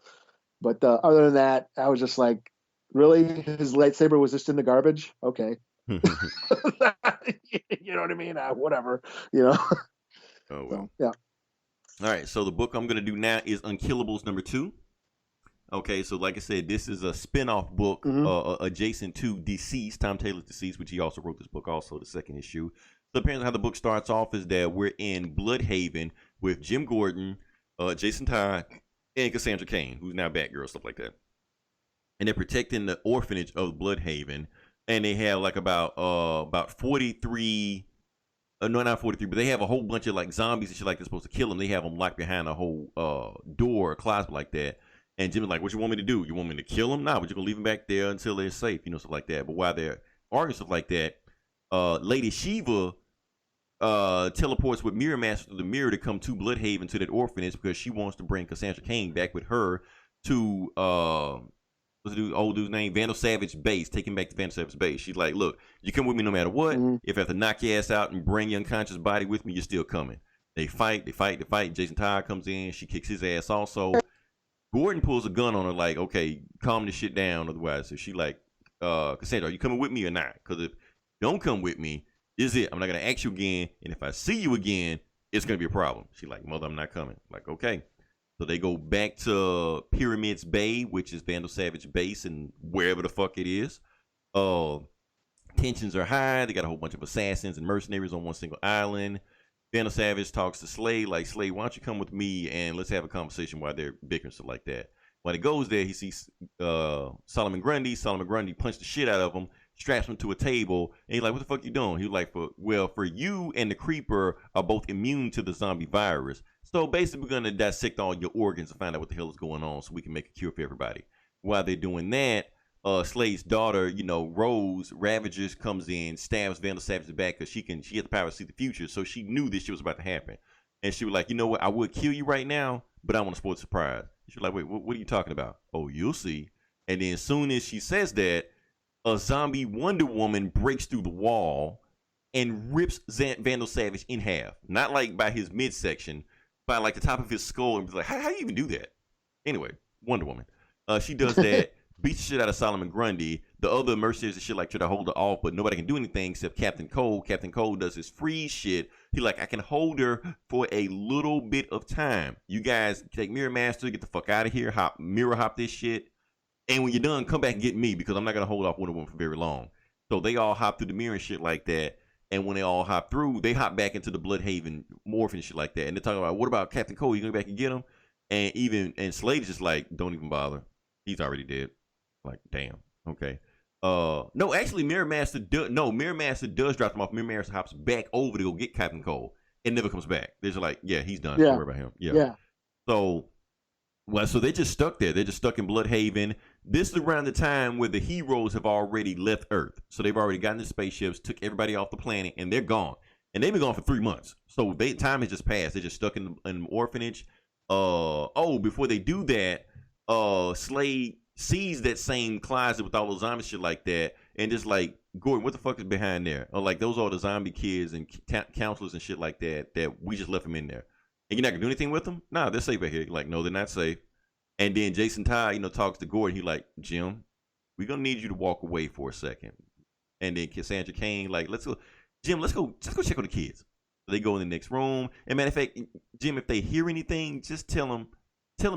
But other than that, I was just like, really? His lightsaber was just in the garbage? Okay. You know what I mean? Whatever.
Oh, well.
So, yeah.
All right. So the book I'm going to do now is Unkillables #2. Okay. So like I said, this is a spin-off book adjacent to DCeased, Tom Taylor's DCeased, which he also wrote this book, also the second issue. So apparently how the book starts off is that we're in Bloodhaven with Jim Gordon, Jason Todd, and Cassandra Cain, who's now Batgirl, stuff like that. And they're protecting the orphanage of Bloodhaven. And they have like about 43, no, not 43, but they have a whole bunch of like zombies and shit like they're supposed to kill them. They have them locked behind a whole door or closet like that. And Jim is like, what you want me to do? You want me to kill them? Nah, but you're going to leave them back there until they're safe, stuff like that. But while they're arguing stuff like that, Lady Shiva teleports with Mirror Master through the mirror to come to Bloodhaven, to that orphanage, because she wants to bring Cassandra Cain back with her to what's the old dude's name? Vandal Savage base. Take him back to Vandal Savage base. She's like, look, you come with me no matter what. If I have to knock your ass out and bring your unconscious body with me, you're still coming. They fight. Jason Todd comes in. She kicks his ass also. Gordon pulls a gun on her, like, okay, calm this shit down, otherwise. So she like, Cassandra, are you coming with me or not? Because if you don't come with me, this is it. I'm not going to ask you again. And if I see you again, it's going to be a problem. She's like, mother, I'm not coming. I'm like, okay. So they go back to Pyramids Bay, which is Vandal Savage base, and wherever the fuck it is. Tensions are high. They got a whole bunch of assassins and mercenaries on one single island. Vandal Savage talks to Slade, like, Slade, why don't you come with me and let's have a conversation while they're bickering, stuff like that. When he goes there, he sees Solomon Grundy. Solomon Grundy punched the shit out of him, straps him to a table, and he's like, what the fuck you doing? He was like, for you and the Creeper are both immune to the zombie virus. So basically, we're going to dissect all your organs and find out what the hell is going on so we can make a cure for everybody. While they're doing that, Slade's daughter, Rose Ravagers comes in, stabs Vandal Savage's back because she has the power to see the future. So she knew this shit was about to happen. And she was like, you know what? I would kill you right now, but I want to spoil the surprise. She was like, wait, what are you talking about? Oh, you'll see. And then as soon as she says that, a zombie Wonder Woman breaks through the wall and rips Vandal Savage in half. Not like by his midsection, by like the top of his skull. And be like, how do you even do that? Anyway, Wonder Woman. She does that. Beats the shit out of Solomon Grundy. The other mercenaries and shit like try to hold her off, but nobody can do anything except Captain Cole. Captain Cole does his freeze shit. He like, I can hold her for a little bit of time. You guys take Mirror Master, get the fuck out of here, mirror hop this shit. And when you're done, come back and get me because I'm not gonna hold off Wonder Woman for very long. So they all hop through the mirror and shit like that. And when they all hop through, they hop back into the Bloodhaven morph and shit like that. And they're talking about, what about Captain Cole? You going back and get him? And Slade is just like, don't even bother. He's already dead. Like, damn. Okay. No, actually, Mirror Master does drop him off. Mirror Master hops back over to go get Captain Cole and never comes back. They're just like, yeah, he's done.
Yeah.
Don't worry about him. Yeah. So they're just stuck there. They're just stuck in Bloodhaven. This is around the time where the heroes have already left Earth. So they've already gotten the spaceships, took everybody off the planet, and they're gone. And they've been gone for 3 months. So time has just passed. They're just stuck in an orphanage. Before they do that, Slade sees that same closet with all those zombie shit like that, and just like, Gordon, what the fuck is behind there? Or like, those are the zombie kids and counselors and shit like that we just left them in there. And you're not gonna do anything with them? Nah, they're safe right here. Like, no, they're not safe. And then Jason Todd, talks to Gordon. He like, Jim, we're gonna need you to walk away for a second. And then Cassandra Cain, like, let's go, Jim, let's go check on the kids. So they go in the next room. And matter of fact, Jim, if they hear anything, just tell them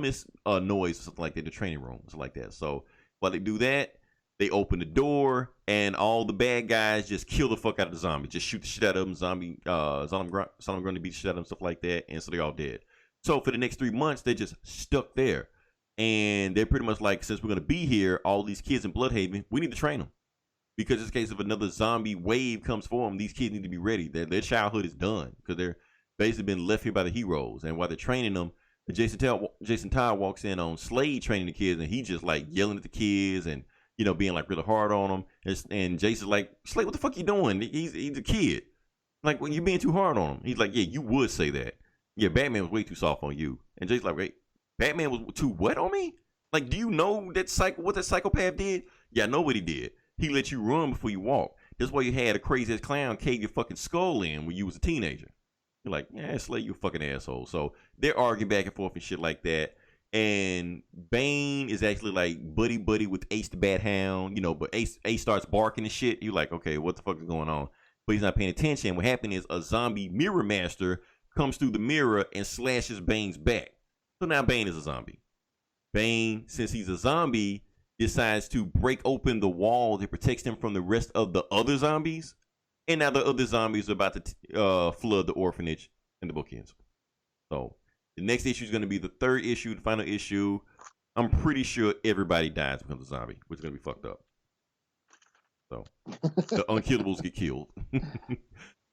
it's a noise or something like that, the training room, something like that. So while they do that, they open the door, and all the bad guys just kill the fuck out of the zombie. Just shoot the shit out of them. Solomon Grundy beat the shit out of them, stuff like that, and so they're all dead. So for the next 3 months, they're just stuck there. And they're pretty much like, since we're going to be here, all these kids in Bloodhaven, we need to train them. Because in case if another zombie wave comes for them, these kids need to be ready. Their childhood is done because they're basically been left here by the heroes. And while they're training them, Jason Todd walks in on Slade training the kids, and he just like yelling at the kids and being like really hard on them. And Jason's like, Slade, what the fuck you doing? He's a kid. Like, well, you're being too hard on him. He's like, yeah, you would say that. Yeah, Batman was way too soft on you. And Jason's like, wait, Batman was too wet on me? Like, do you know what that psychopath did? Yeah, I know what he did. He let you run before you walk. That's why you had a crazy ass clown cave your fucking skull in when you was a teenager. You're like, yeah, Slade, you a fucking asshole. So they're arguing back and forth and shit like that. And Bane is actually like buddy with Ace the Bat Hound, but Ace starts barking and shit. You're like, okay, what the fuck is going on? But he's not paying attention. What happened is a zombie Mirror Master comes through the mirror and slashes Bane's back. So now Bane is a zombie. Bane, since he's a zombie, decides to break open the wall that protects him from the rest of the other zombies. And now the other zombies are about to flood the orphanage, and the book ends. So the next issue is going to be the third issue, the final issue. I'm pretty sure everybody dies because of zombie, which is going to be fucked up. So the Unkillables get killed.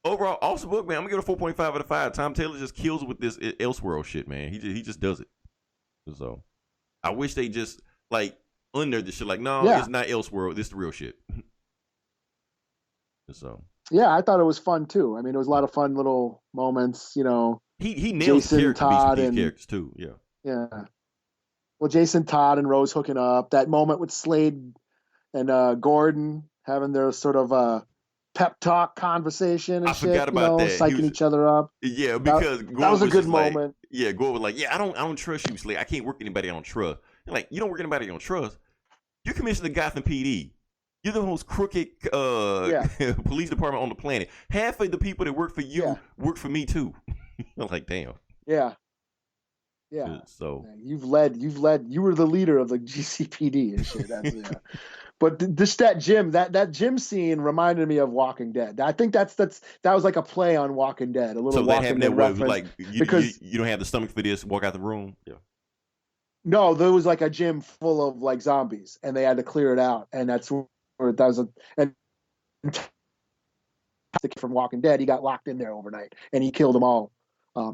Overall, awesome book, man. I'm going to give it a 4.5 out of 5. Tom Taylor just kills it with this Elseworld shit, man. He just does it. So I wish they just like under the shit. Like, no, It's not Elseworld. This is the real shit. So.
Yeah, I thought it was fun too. I mean, it was a lot of fun little moments.
He nails
Jason Todd
these
and
characters too. Yeah.
Yeah. Well, Jason Todd and Rose hooking up. That moment with Slade and Gordon having their sort of pep talk conversation and shit.
Forgot about that.
Psyching each other up.
Yeah, because
that was a good moment.
Like, yeah, Gordon was like, yeah, I don't trust you, Slade. I can't work anybody I don't trust. You're like, you don't work anybody you don't trust. You're Commissioner Gotham PD. You're the most crooked police department on the planet. Half of the people that work for you work for me too. I'm like, damn.
Yeah.
So
you were the leader of the GCPD and shit. That's, But just that gym scene reminded me of Walking Dead. I think that was like a play on Walking Dead, a little
So that
Walking
happened
Dead
that way,
reference.
like
because
you don't have the stomach for this. Walk out the room. Yeah.
no, there was like a gym full of like zombies, and they had to clear it out, and that's where that was and from Walking Dead, he got locked in there overnight, and he killed them all.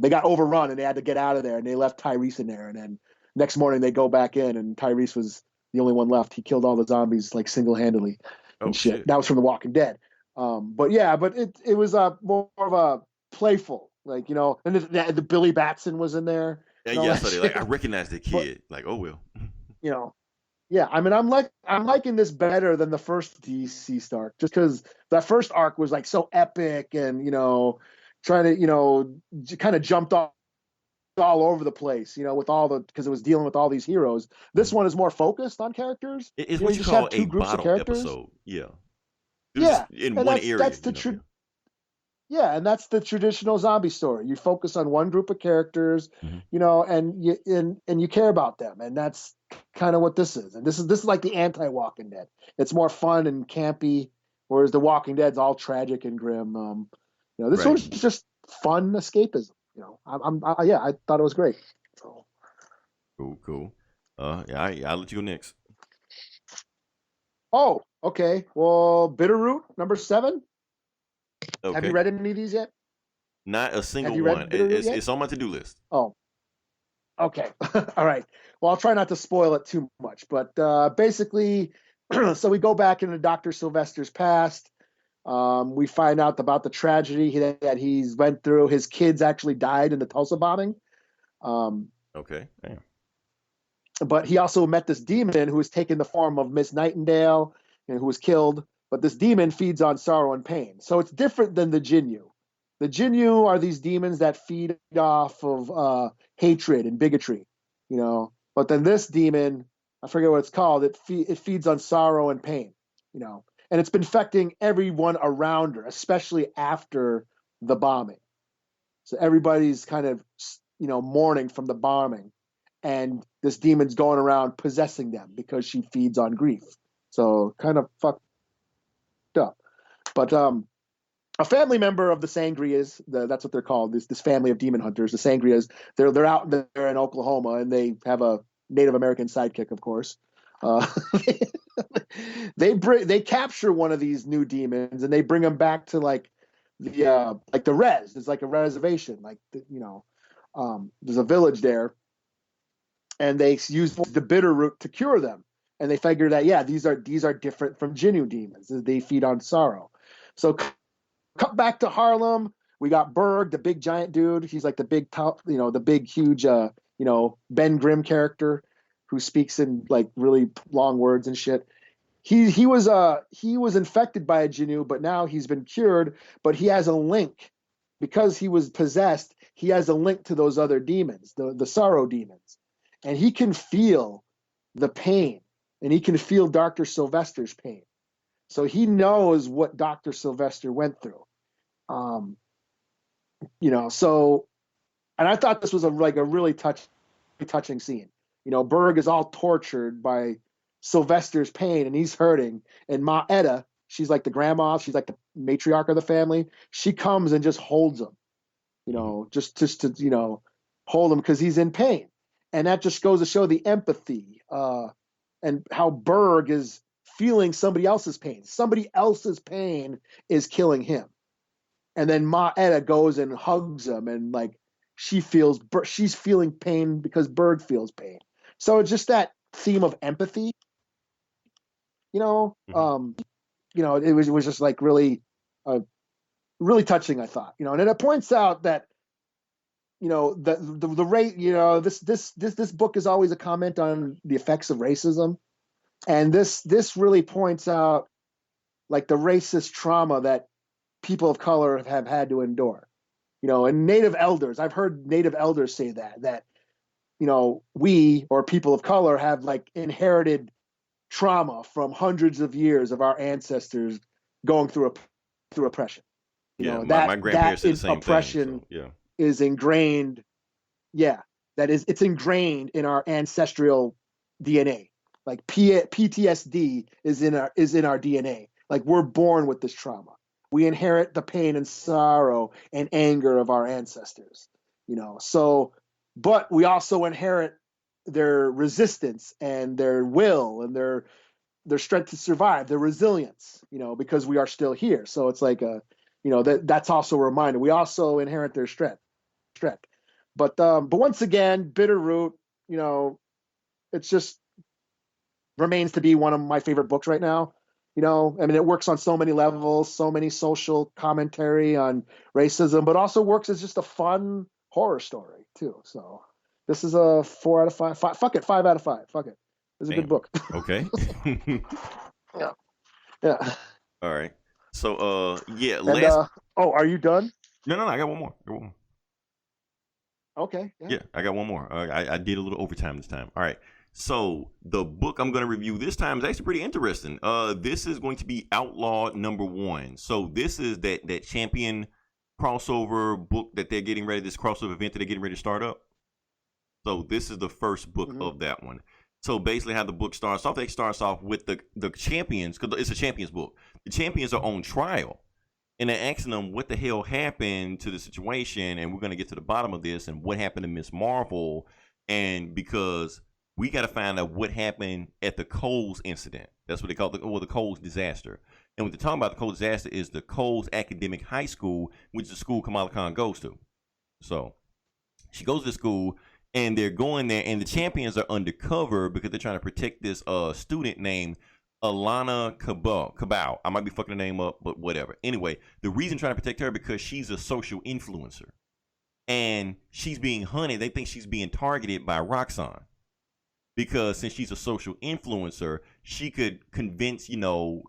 They got overrun, and they had to get out of there, and they left Tyrese in there, and then next morning they go back in, and Tyrese was the only one left. He killed all the zombies like single-handedly and shit. That was from The Walking Dead. But it was more of a playful, like, you know, and the Billy Batson was in there.
Yeah, so like I recognize the kid. But, like, oh well.
You know, yeah. I mean, I'm liking this better than the first DCeased arc, just because that first arc was like so epic, and you know, trying to, you know, kind of jumped off all over the place, you know, with all the, because it was dealing with all these heroes. This one is more focused on characters.
It's
you
what you call a bottle episode. Yeah.
Yeah.
In one area.
That's the yeah, and that's the traditional zombie story. You focus on one group of characters, you know, and you care about them, and that's kind of what this is. And this is like the anti-Walking Dead. It's more fun and campy, whereas the Walking Dead's all tragic and grim. You know, this one's just fun escapism. You know, I thought it was great. So.
Cool. I'll let you go next.
Oh, okay. Well, Bitterroot, number 7.
Okay.
Have you read any of these yet?
Not a single one. It's on my to-do list.
Oh, okay. All right. Well, I'll try not to spoil it too much, but basically, so we go back into Dr. Sylvester's past. We find out about the tragedy that he's went through. His kids actually died in the Tulsa bombing.
Okay. Damn.
But he also met this demon who was taking the form of Miss Nightingale and who was killed. But this demon feeds on sorrow and pain. So it's different than the Jinyu. The Jinyu are these demons that feed off of hatred and bigotry, you know. But then this demon, I forget what it's called, it feeds on sorrow and pain, you know. And it's been affecting everyone around her, especially after the bombing. So everybody's kind of, you know, mourning from the bombing. And this demon's going around possessing them because she feeds on grief. So kind of fucked up. But a family member of the Sangrias, that's what they're called, this family of demon hunters, the Sangrias, they're out there in Oklahoma, and they have a Native American sidekick, of course. They capture one of these new demons, and they bring him back to like the res. It's like a reservation, like you know, there's a village there, and they use the Bitterroot to cure them. And they figure that these are different from Jinyu demons. They feed on sorrow. So cut back to Harlem. We got Berg, the big giant dude. He's like the big top, you know, the big huge you know, Ben Grimm character who speaks in like really long words and shit. He was infected by a Jinyu, but now he's been cured, but he has a link because he was possessed. He has a link to those other demons, the sorrow demons. And he can feel the pain, and he can feel Dr. Sylvester's pain. So he knows what Dr. Sylvester went through. You know, so, and I thought this was a really touching scene. You know, Berg is all tortured by Sylvester's pain, and he's hurting. And Ma Etta, she's like the grandma, she's like the matriarch of the family. She comes and just holds him, you know, just to, you know, hold him because he's in pain. And that just goes to show the empathy and how Berg is feeling somebody else's pain. Somebody else's pain is killing him. And then Ma Etta goes and hugs him, and like she's feeling pain because Berg feels pain. So it's just that theme of empathy, you know. You know, it was just like really touching, I thought. You know, and it points out that, you know, the rate, you know, this book is always a comment on the effects of racism, and this really points out like the racist trauma that people of color have had to endure. You know, and Native elders, I've heard Native elders say that you know, we or people of color have like inherited trauma from hundreds of years of our ancestors going through oppression. You know,
my grandparents said the same
oppression
thing, so,
is ingrained. Yeah, it's ingrained in our ancestral DNA. Like PTSD is in our DNA. Like we're born with this trauma. We inherit the pain and sorrow and anger of our ancestors, So, but we also inherit their resistance and their will and their strength to survive, their resilience, because we are still here. So it's like that's also a reminder. We also inherit their strength. But once again, Bitterroot, it's just remains to be one of my favorite books right now. It works on so many levels, so many social commentary on racism, but also works as just a fun horror story too. So this is a 4 out of 5. Fuck it, 5 out of 5. Fuck it. It's a good book.
Okay.
Yeah.
All right. So yeah.
And, are you done?
No. I got one more.
Okay.
Yeah, I got one more. I did a little overtime this time. All right. So the book I'm going to review this time is actually pretty interesting. This is going to be Outlawed #1. So this is that Champion crossover book that they're getting ready, this crossover event that they're getting ready to start up. So this is the first book of that one. So basically how the book starts off, it starts off with the champions, because it's a champions book. The champions are on trial. And they're asking them what the hell happened to the situation, and we're going to get to the bottom of this and what happened to Miss Marvel, and because we got to find out what happened at the Coles incident. That's what they call the Coles disaster. And what they're talking about, the Coles disaster, is the Coles Academic High School, which is the school Kamala Khan goes to. So she goes to school, and they're going there, and the champions are undercover because they're trying to protect this student named Alana Cabal. I might be fucking the name up, but whatever. Anyway, the reason trying to protect her because she's a social influencer. And she's being hunted. They think she's being targeted by Roxxon. Because since she's a social influencer, she could convince, people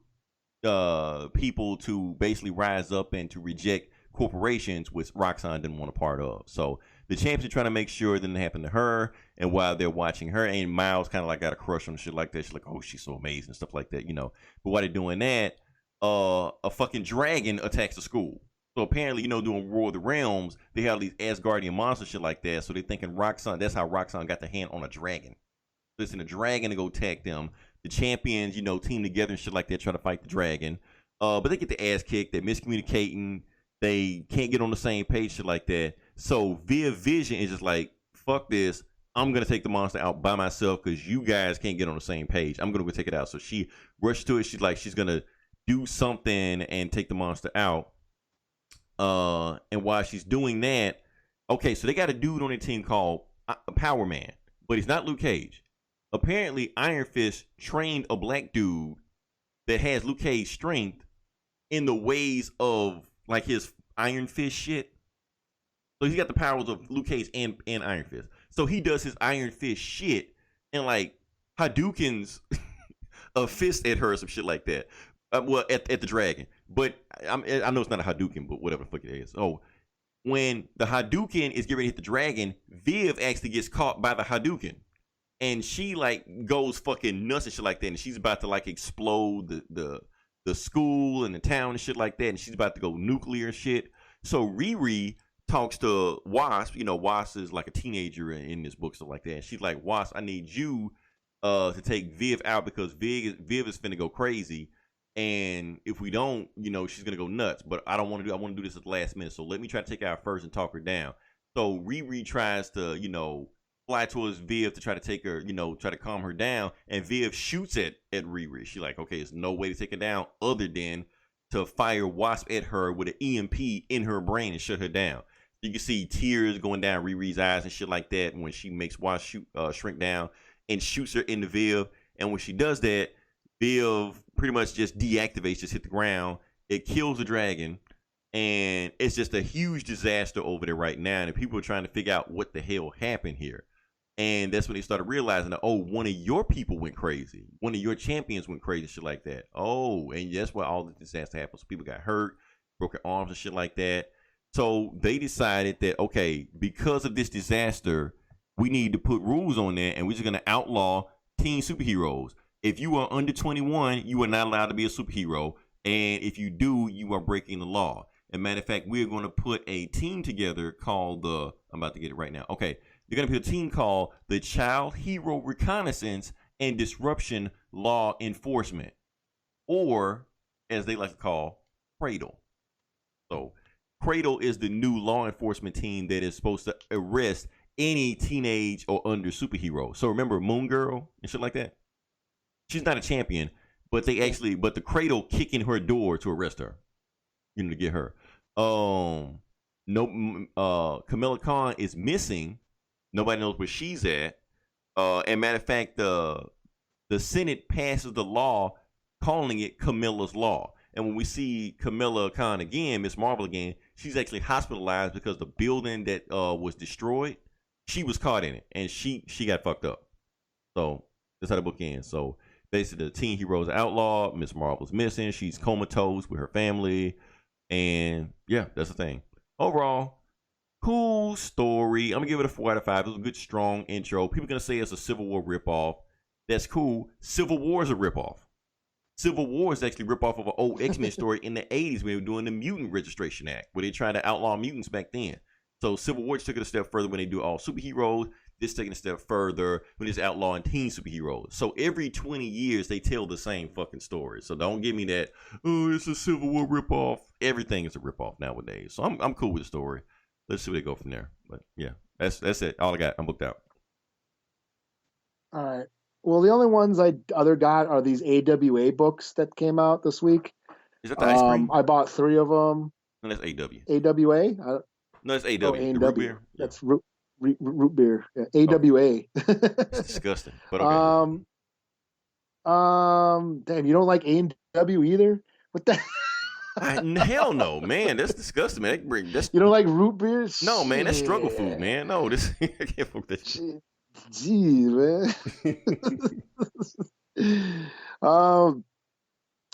to basically rise up and to reject corporations, which Roxxon didn't want a part of. So the champions are trying to make sure it didn't happen to her. And while they're watching her, and Miles kind of like got a crush on shit like that. She's like, oh, she's so amazing, stuff like that, But while they're doing that, a fucking dragon attacks the school. So apparently, doing War of the Realms, they have these Asgardian monsters, shit like that. So they're thinking Roxxon, that's how Roxxon got the hand on a dragon. So it's in a dragon to go attack them. The champions, team together and shit like that, try to fight the dragon. But they get the ass kicked. They're miscommunicating. They can't get on the same page, shit like that. So Vision is just like, fuck this. I'm going to take the monster out by myself because you guys can't get on the same page. I'm going to go take it out. So she rushes to it. She's going to do something and take the monster out. And while she's doing that, okay, so they got a dude on their team called Power Man, but he's not Luke Cage. Apparently, Iron Fist trained a black dude that has Luke Cage's strength in the ways of like his Iron Fist shit. So he's got the powers of Luke Cage and Iron Fist. So he does his Iron Fist shit and like Hadoukens a fist at her or some shit like that. Well, at the dragon. But I know it's not a Hadouken, but whatever the fuck it is. So when the Hadouken is getting ready to hit the dragon, Viv actually gets caught by the Hadouken. And she like goes fucking nuts and shit like that. And she's about to like explode the school and the town and shit like that. And she's about to go nuclear and shit. So Riri talks to Wasp. Wasp is like a teenager in this book, stuff like that. And she's like, Wasp, I need you to take Viv out because Viv is finna go crazy. And if we don't, she's gonna go nuts. But I want to do this at the last minute. So let me try to take her out first and talk her down. So Riri tries to, fly towards Viv to try to take her, try to calm her down. And Viv shoots at Riri. She's like, okay, there's no way to take her down other than to fire Wasp at her with an EMP in her brain and shut her down. You can see tears going down Riri's eyes and shit like that when she makes Wasp shrink down and shoots her into Viv. And when she does that, Viv pretty much just deactivates, just hit the ground. It kills the dragon. And it's just a huge disaster over there right now. And people are trying to figure out what the hell happened here. And that's when they started realizing that, oh, one of your people went crazy. One of your champions went crazy, shit like that. Oh, and that's where all the disaster happened. So people got hurt, broken arms and shit like that. So they decided that, okay, because of this disaster, we need to put rules on there. And we're just going to outlaw teen superheroes. If you are under 21, you are not allowed to be a superhero. And if you do, you are breaking the law. As a matter of fact, we're going to put a team together called I'm about to get it right now. Okay. They're going to put a team called the Child Hero Reconnaissance and disruption law enforcement, or as they like to call, Cradle. So Cradle is the new law enforcement team that is supposed to arrest any teenage or under superhero. So remember Moon Girl and shit like that? She's not a champion, but the Cradle kick in her door to arrest her. To get her. Kamala Khan is missing. Nobody knows where she's at. And matter of fact, the Senate passes the law calling it Camilla's Law. And when we see Kamala Khan again, Miss Marvel again, she's actually hospitalized because the building that was destroyed, she was caught in it, and she got fucked up. So that's how the book ends. So basically, the teen heroes are outlawed. Miss Marvel's missing. She's comatose with her family, and yeah, that's the thing. Overall, cool story. I'm gonna give it a 4 out of 5. It was a good, strong intro. People are gonna say it's a Civil War ripoff. That's cool. Civil War is a ripoff. Civil War is actually a ripoff of an old X-Men story in the 80s when they were doing the Mutant Registration Act, where they tried to outlaw mutants back then. So Civil War just took it a step further when they do all superheroes. This taking a step further when it's outlawing teen superheroes. So every 20 years they tell the same fucking story. So don't give me that, oh, it's a Civil War ripoff. Everything is a ripoff nowadays. So I'm cool with the story. Let's see where they go from there. But yeah, that's it. All I got. I'm booked out.
All right. Well, the only ones I got are these AWA books that came out this week.
Is that the ice cream?
I bought 3 of them.
No, that's AW.
AWA?
No, it's AW.
Oh,
The root beer. Yeah.
That's root beer. Yeah, AWA.
It's disgusting. But okay.
Damn, you don't like A&W either? What the?
Hell no, man. That's disgusting, man.
You don't like root beer?
No, man. That's struggle food, man. No, I can't fuck that shit.
Jeez, man.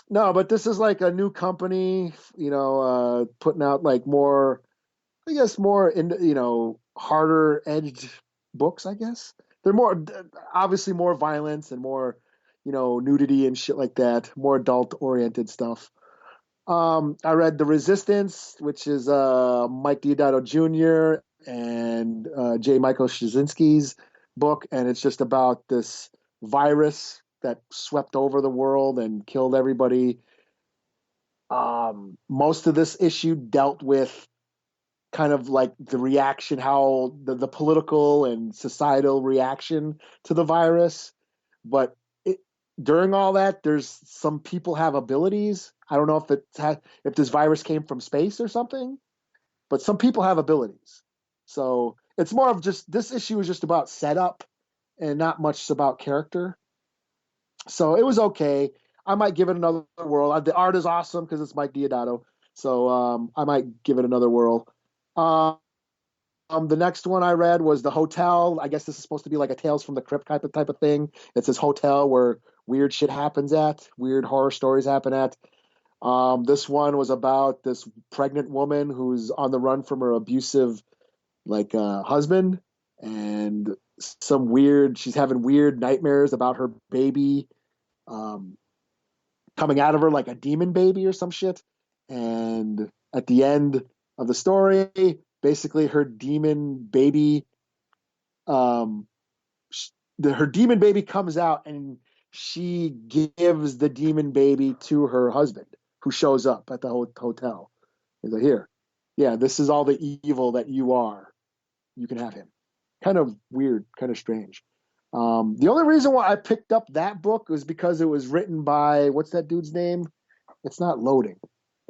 No, but this is like a new company, putting out like more, I guess, more harder edged books. I guess they're more obviously more violence and more, nudity and shit like that, more adult oriented stuff. I read The Resistance, which is Mike Deodato Jr. and J. Michael Straczynski's book, and it's just about this virus that swept over the world and killed everybody. Most of this issue dealt with kind of like the reaction, how the political and societal reaction to the virus. But during all that, there's some people have abilities. I don't know if this virus came from space or something, but some people have abilities. So it's more of just, this issue is just about setup and not much about character. So it was okay. I might give it another whirl. The art is awesome because it's Mike Deodato. So I might give it another whirl. The next one I read was The Hotell. I guess this is supposed to be like a Tales from the Crypt type of thing. It's this hotel where weird shit happens at, weird horror stories happen at. This one was about this pregnant woman who's on the run from her abusive husband, and she's having weird nightmares about her baby coming out of her like a demon baby or some shit. And at the end of the story, basically her demon baby her demon baby comes out, and she gives the demon baby to her husband, who shows up at the hotel. He's like, here, yeah, this is all the evil that you are. You can have him. Kind of weird, kind of strange. The only reason why I picked up that book was because it was written by, what's that dude's name? It's not loading.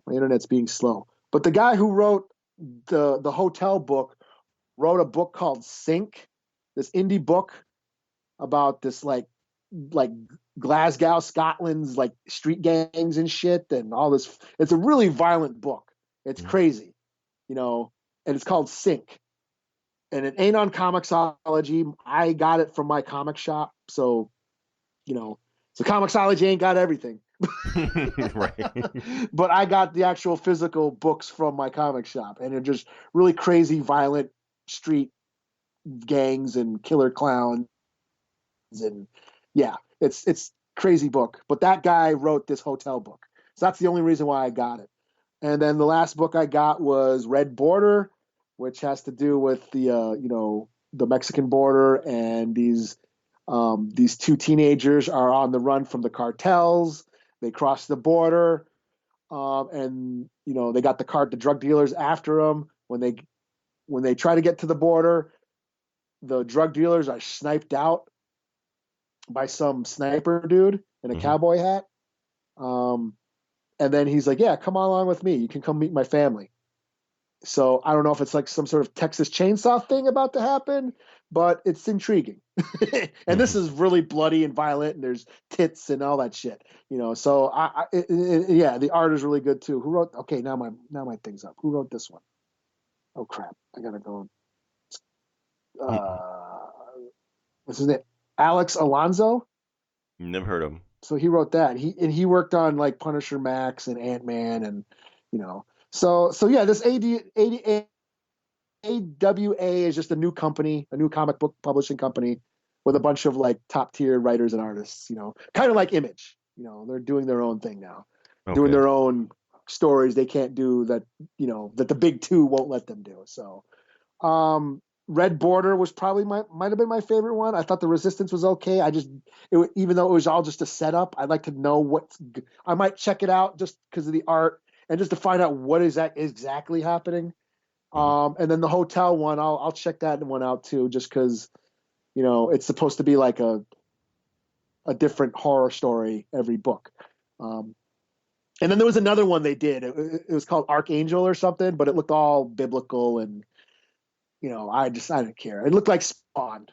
My internet's being slow. But the guy who wrote the Hotell book wrote a book called Sink, this indie book about this like Glasgow, Scotland's like street gangs and shit and all this. It's a really violent book. It's crazy, and it's called Sink. And it ain't on Comixology. I got it from my comic shop. So, so Comixology ain't got everything.
Right.
But I got the actual physical books from my comic shop. And they're just really crazy, violent street gangs and killer clowns. And yeah, it's crazy book. But that guy wrote this Hotell book. So that's the only reason why I got it. And then the last book I got was Red Border, which has to do with the Mexican border and these These two teenagers are on the run from the cartels. They cross the border, and they got the drug dealers after them. When they try to get to the border, the drug dealers are sniped out by some sniper dude in a cowboy hat. And then he's like, "Yeah, come on along with me. You can come meet my family." So I don't know if it's like some sort of Texas Chainsaw thing about to happen, but it's intriguing. And this is really bloody and violent, and there's tits and all that shit. So yeah, the art is really good too. Who wrote? Okay, now my thing's up. Who wrote this one? Oh crap! I gotta go. What's his name? Alex Alonso.
Never heard of him. So
he wrote that. He worked on like Punisher Max and Ant-Man, and So yeah, this AWA is just a new company, a new comic book publishing company with a bunch of like top tier writers and artists. Kind of like Image. They're doing their own thing now, doing their own stories they can't do that. That the big two won't let them do. So. Red Border was probably might have been my favorite one. I thought the Resistance was okay. Even though it was all just a setup, I'd like to know I might check it out just because of the art and just to find out what is that exactly happening. And then the Hotell one, I'll check that one out too, just because it's supposed to be like a different horror story every book. And then there was another one they did. It was called Archangel or something, but it looked all biblical and. I didn't care. It looked like Spawn,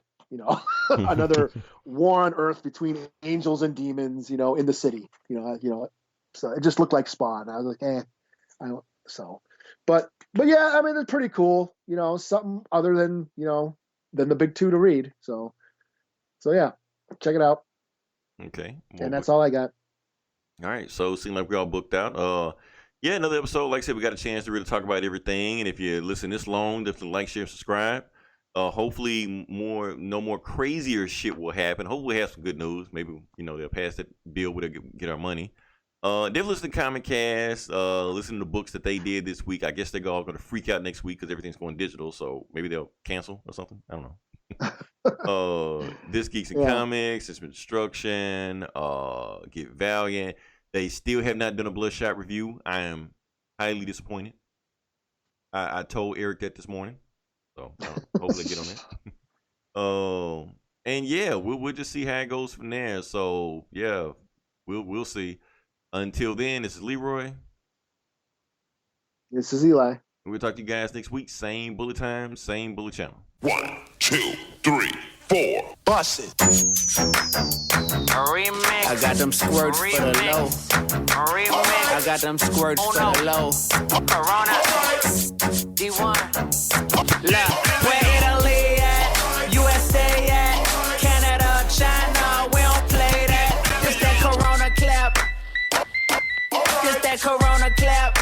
another war on Earth between angels and demons, in the city, so it just looked like Spawn. I was like, but yeah, I mean, it's pretty cool, something other than the big two to read. So yeah, check it out.
Okay.
And that's all I got.
All right. So it seemed like we all booked out. Yeah, another episode. Like I said, we got a chance to really talk about everything. And if you listen this long, definitely like, share, subscribe. Hopefully no more crazier shit will happen. Hopefully we have some good news. Maybe, they'll pass that bill where they'll get our money. They've listened to Comic Cast, listen to the books that they did this week. I guess they're all going to freak out next week because everything's going digital. So maybe they'll cancel or something. I don't know. This Geeks and Comics, It's Destruction, Get Valiant. They still have not done a Bloodshot review. I am highly disappointed. I told Eric that this morning, so hopefully get on that. And yeah, we'll just see how it goes from there. So yeah, we'll see. Until then, this is Leroy.
This is Eli.
We'll talk to you guys next week. Same bullet time, same bullet channel.
1, 2, 3, 4.
Bust it.
Remix.
I got them squirts for the low.
Remix.
I got them squirts for the low.
Corona. D1.
Look, where Italy at? USA at? Canada, China, we don't play that. Just that Corona clap. Just that Corona clap.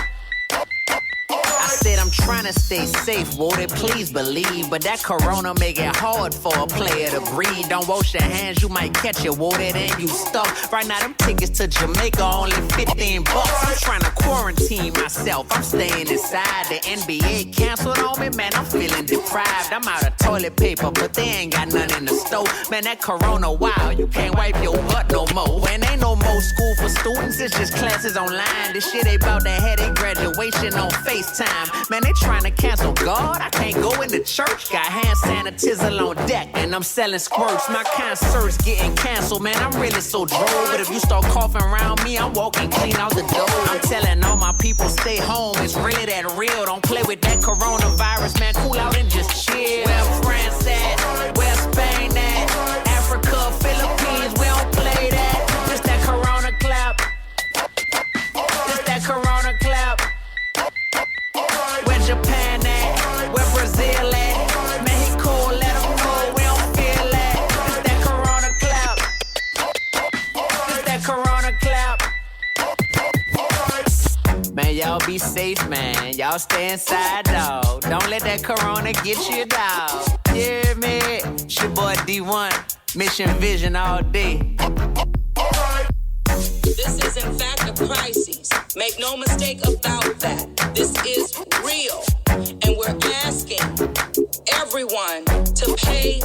I said I'm trying to stay safe, won't it please believe? But that corona make it hard for a player to breathe. Don't wash your hands, you might catch it, won't it, and you stuck. Right now them tickets to Jamaica only $15. I'm trying to quarantine myself, I'm staying inside. The NBA canceled on me, man, I'm feeling deprived. I'm out of toilet paper, but they ain't got none in the store. Man, that corona, wow, you can't wipe your butt no more. And ain't no more school for students, it's just classes online. This shit ain't about to have their graduation on FaceTime. Man, they trying to cancel God. I can't go into church. Got hand sanitizer on deck, and I'm selling squirts. My concert's getting canceled, man. I'm really so droll. But if you start coughing around me, I'm walking clean out the door. I'm telling all my people, stay home. It's really that real. Don't play with that coronavirus, man. Cool out and just chill. Where France at? Where Spain at? Africa, Philippines, we don't play that. Just that corona clap. Just that corona clap. Where Japan at? Where Brazil at? Mexico, let them go, we don't feel that. Just that corona clap. Just that corona clap. Man, y'all be safe, man. Y'all stay inside, dog. Don't let that corona get you, dog. You hear me? It's your boy D1. Mission Vision all day.
This is in fact a crisis. Make no mistake about that. This is real. And we're asking everyone to pay